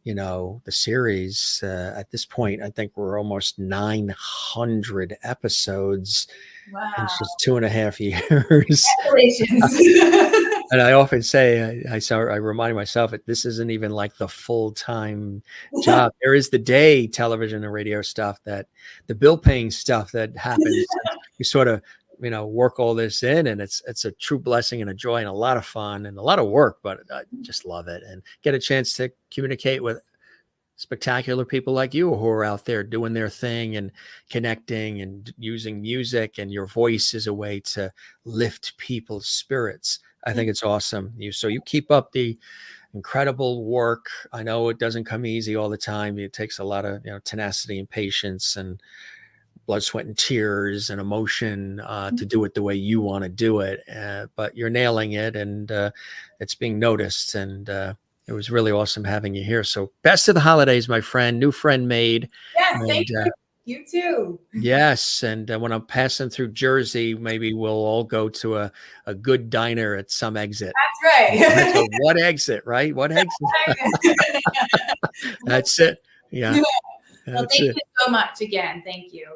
the series. At this point, I think we're almost 900 episodes. Wow. In just 2.5 years. Congratulations. And I often say, I remind myself that this isn't even like the full-time job. There is the day television and radio stuff, that the bill paying stuff that happens. You sort of work all this in, and it's a true blessing and a joy and a lot of fun and a lot of work, but I just love it and get a chance to communicate with spectacular people like you who are out there doing their thing and connecting and using music and your voice as a way to lift people's spirits. I think it's awesome. You keep up the incredible work. I know it doesn't come easy all the time. It takes a lot of tenacity and patience and blood, sweat, and tears and emotion to do it the way you want to do it. But you're nailing it, and it's being noticed. And it was really awesome having you here. So best of the holidays, my friend. New friend made. Yes, And, thank you. You too. yes. And when I'm passing through Jersey, maybe we'll all go to a good diner at some exit. That's right. So what exit, right? What exit? That's it. Yeah. Well, thank you so much again. Thank you.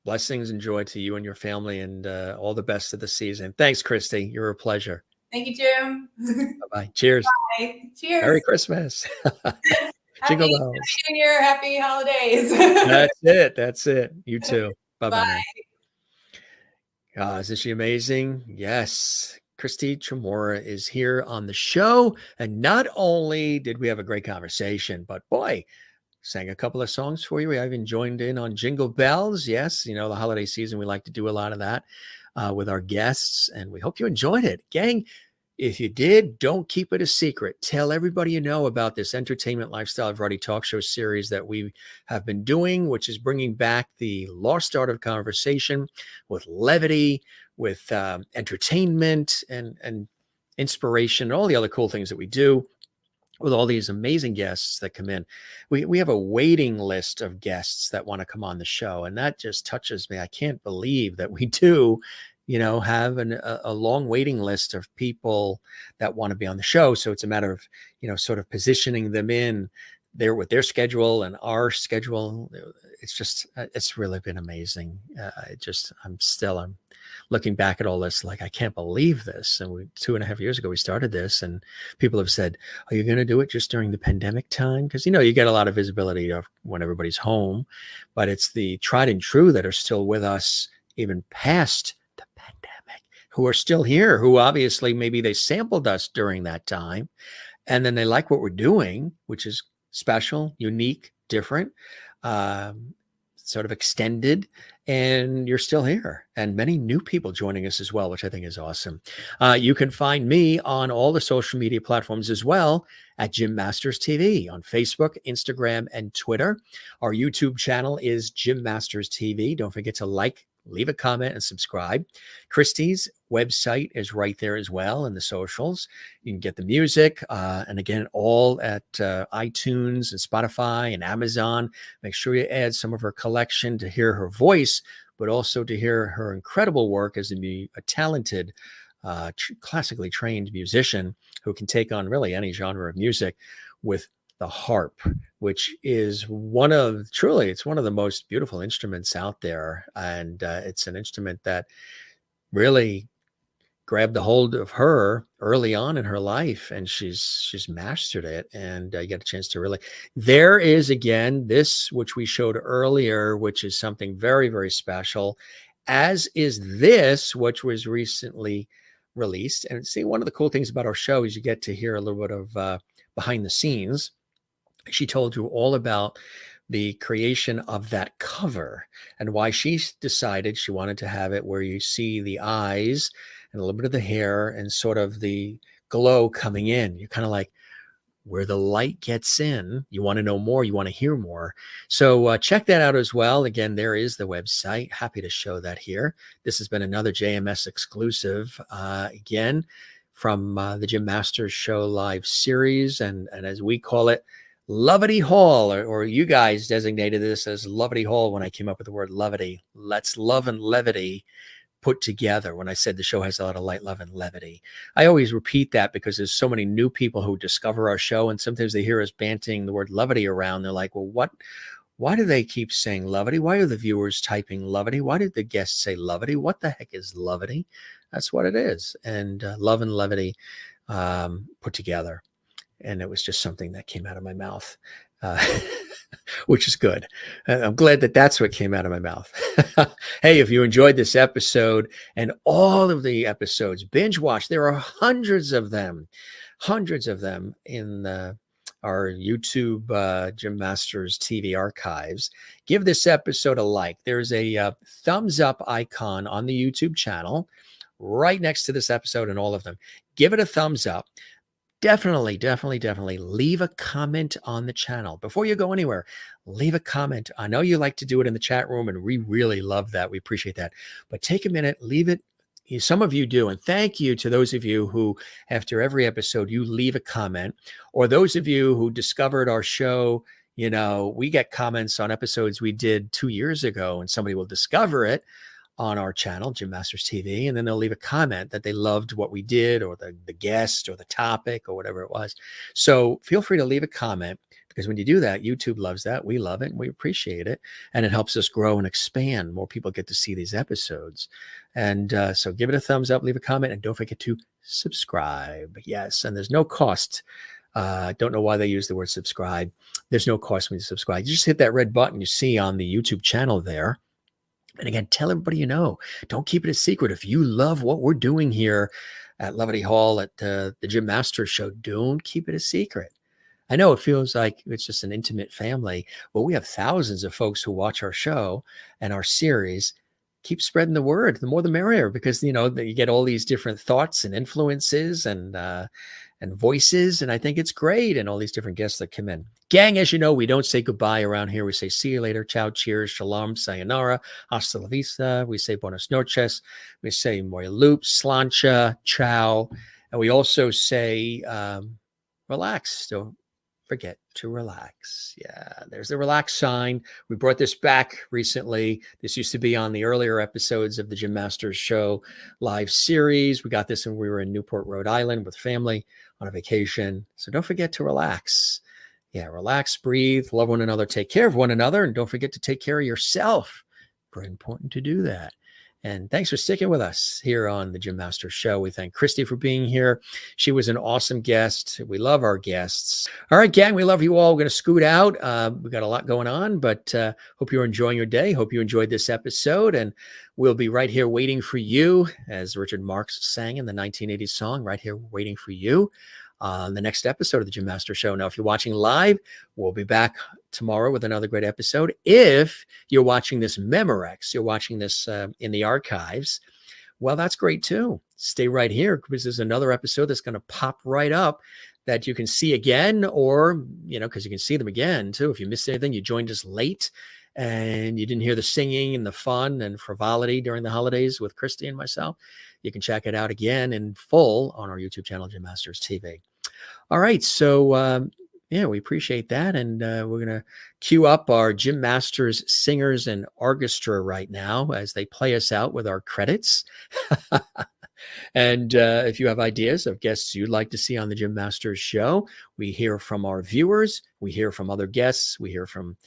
Blessings and joy to you and your family, and all the best of the season. Thanks, Kristy. You're a pleasure. Thank you, Jim. Bye-bye. Cheers. Bye. Cheers. Merry Christmas. Jingle bells. Happy New Year. Happy holidays. That's it. You too. Bye-bye. Isn't she amazing? Yes. Kristy Chmura is here on the show. And not only did we have a great conversation, but boy, sang a couple of songs for you. I even joined in on Jingle Bells. Yes, the holiday season, we like to do a lot of that with our guests, and we hope you enjoyed it. Gang, if you did, don't keep it a secret. Tell everybody you know about this entertainment lifestyle variety talk show series that we have been doing, which is bringing back the lost art of conversation with levity, with entertainment and inspiration, and all the other cool things that we do with all these amazing guests that come in. We have a waiting list of guests that want to come on the show, and that just touches me. I can't believe that we do, have a long waiting list of people that want to be on the show. So it's a matter of, sort of positioning them in there with their schedule and our schedule. It's really been amazing. I'm looking back at all this, like, I can't believe this. And 2.5 years ago, we started this, and people have said, are you going to do it just during the pandemic time? Because, you get a lot of visibility of when everybody's home, but it's the tried and true that are still with us even past the pandemic, who are still here, who obviously maybe they sampled us during that time, and then they like what we're doing, which is special, unique, different, sort of extended, and you're still here, and many new people joining us as well, which I think is awesome. You can find me on all the social media platforms as well at Jim Masters TV on Facebook, Instagram, and Twitter. Our YouTube channel is Jim Masters TV. Don't forget to leave a comment, and subscribe. Kristy's website is right there as well in the socials. You can get the music, and again, all at iTunes and Spotify and Amazon. Make sure you add some of her collection to hear her voice, but also to hear her incredible work as a talented, classically trained musician who can take on really any genre of music with the harp, which is it's one of the most beautiful instruments out there. And it's an instrument that really grabbed the hold of her early on in her life, and she's mastered it. And you get a chance to there is again, this, which we showed earlier, which is something very, very special, as is this, which was recently released. And see, one of the cool things about our show is you get to hear a little bit of behind the scenes. She told you all about the creation of that cover and why she decided she wanted to have it where you see the eyes and a little bit of the hair and sort of the glow coming in. You're kind of like, where the light gets in, you want to know more, you want to hear more. So check that out as well. Again, there is the website. Happy to show that here. This has been another JMS exclusive, again, from the Jim Masters Show live series. And as we call it, Lovity Hall, or you guys designated this as Lovity Hall when I came up with the word levity. Let's love and levity put together. When I said the show has a lot of light, love, and levity, I always repeat that because there's so many new people who discover our show, and sometimes they hear us banting the word levity around. They're like, well, why do they keep saying levity? Why are the viewers typing levity? Why did the guests say levity? What the heck is levity? That's what it is. And love and levity put together. And it was just something that came out of my mouth. uh, which is good. I'm glad that that's what came out of my mouth. Hey, if you enjoyed this episode and all of the episodes, binge watch. There are hundreds of them in our YouTube Jim Masters TV archives. Give this episode a like. There's a thumbs up icon on the YouTube channel right next to this episode and all of them. Give it a thumbs up. Definitely leave a comment on the channel. Before you go anywhere, leave a comment. I know you like to do it in the chat room, and we really love that. We appreciate that. But take a minute, leave it. Some of you do. And thank you to those of you who, after every episode, you leave a comment. Or those of you who discovered our show, we get comments on episodes we did 2 years ago, and somebody will discover it on our channel, Jim Masters TV, and then they'll leave a comment that they loved what we did, or the guest, or the topic, or whatever it was. So feel free to leave a comment, because when you do that, YouTube loves that. We love it, and we appreciate it, and it helps us grow and expand. More people get to see these episodes. And so give it a thumbs up, leave a comment, and don't forget to subscribe. Yes, and there's no cost. Don't know why they use the word subscribe. There's no cost when you subscribe. You just hit that red button you see on the YouTube channel there. And again, tell everybody you know. Don't keep it a secret. If you love what we're doing here at Levity Hall at the Jim Masters Show, don't keep it a secret. I know it feels like it's just an intimate family, but we have thousands of folks who watch our show and our series. Keep spreading the word. The more the merrier, because you get all these different thoughts and influences and voices, and I think it's great, and all these different guests that come in. Gang, as you know, we don't say goodbye around here. We say see you later, ciao, cheers, shalom, sayonara, hasta la vista. We say buenas noches. We say moya loop, slancha, ciao. And we also say relax. Don't forget to relax. Yeah, there's the relax sign. We brought this back recently. This used to be on the earlier episodes of the Jim Masters Show live series. We got this when we were in Newport, Rhode Island with family on a vacation. So don't forget to relax. Yeah, relax, breathe, love one another, take care of one another, and don't forget to take care of yourself. Very important to do that. And thanks for sticking with us here on the Jim Masters Show. We thank Kristy for being here. She was an awesome guest. We love our guests. All right, gang, we love you all. We're going to scoot out. We got a lot going on, but hope you're enjoying your day. Hope you enjoyed this episode, and we'll be right here waiting for you, as Richard Marx sang in the 1980s song, right here waiting for you on the next episode of the Jim Masters Show. Now, if you're watching live, we'll be back tomorrow with another great episode. If you're watching this Memorex, you're watching this in the archives, well, that's great too. Stay right here, because there's another episode that's going to pop right up that you can see again, or, because you can see them again too. If you missed anything, you joined us late and you didn't hear the singing and the fun and frivolity during the holidays with Kristy and myself, you can check it out again in full on our YouTube channel, Jim Masters TV. All right. So, we appreciate that. And we're going to cue up our Jim Masters singers and orchestra right now as they play us out with our credits. And if you have ideas of guests you'd like to see on the Jim Masters Show, we hear from our viewers, we hear from other guests, we hear from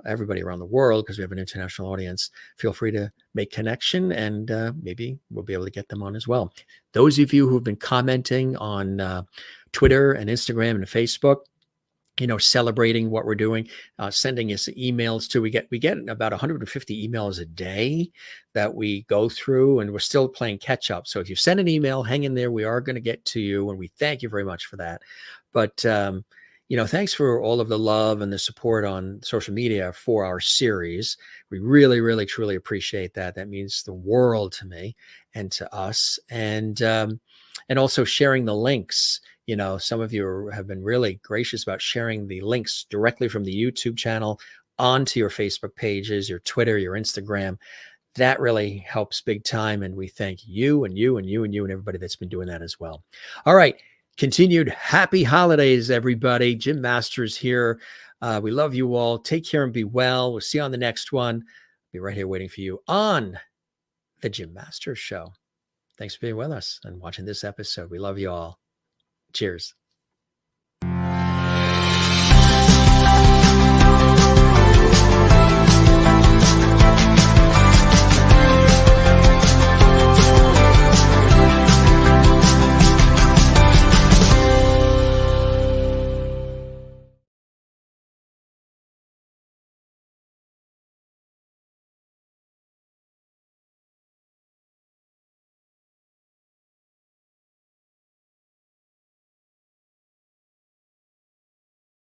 everybody around the world, because we have an international audience. Feel free to make connection, and maybe we'll be able to get them on as well. Those of you who've been commenting on Twitter and Instagram and Facebook, celebrating what we're doing, sending us emails too. We get about 150 emails a day that we go through, and we're still playing catch up. So if you send an email, hang in there. We are going to get to you, and we thank you very much for that. But thanks for all of the love and the support on social media for our series. We really, really, truly appreciate that. That means the world to me and to us. And also sharing the links. Some of you have been really gracious about sharing the links directly from the YouTube channel onto your Facebook pages, your Twitter, your Instagram. That really helps big time. And we thank you and you and you and you and everybody that's been doing that as well. All right. Continued happy holidays, everybody. Jim Masters here. We love you all. Take care and be well. We'll see you on the next one. Be right here waiting for you on the Jim Masters Show. Thanks for being with us and watching this episode. We love you all. Cheers.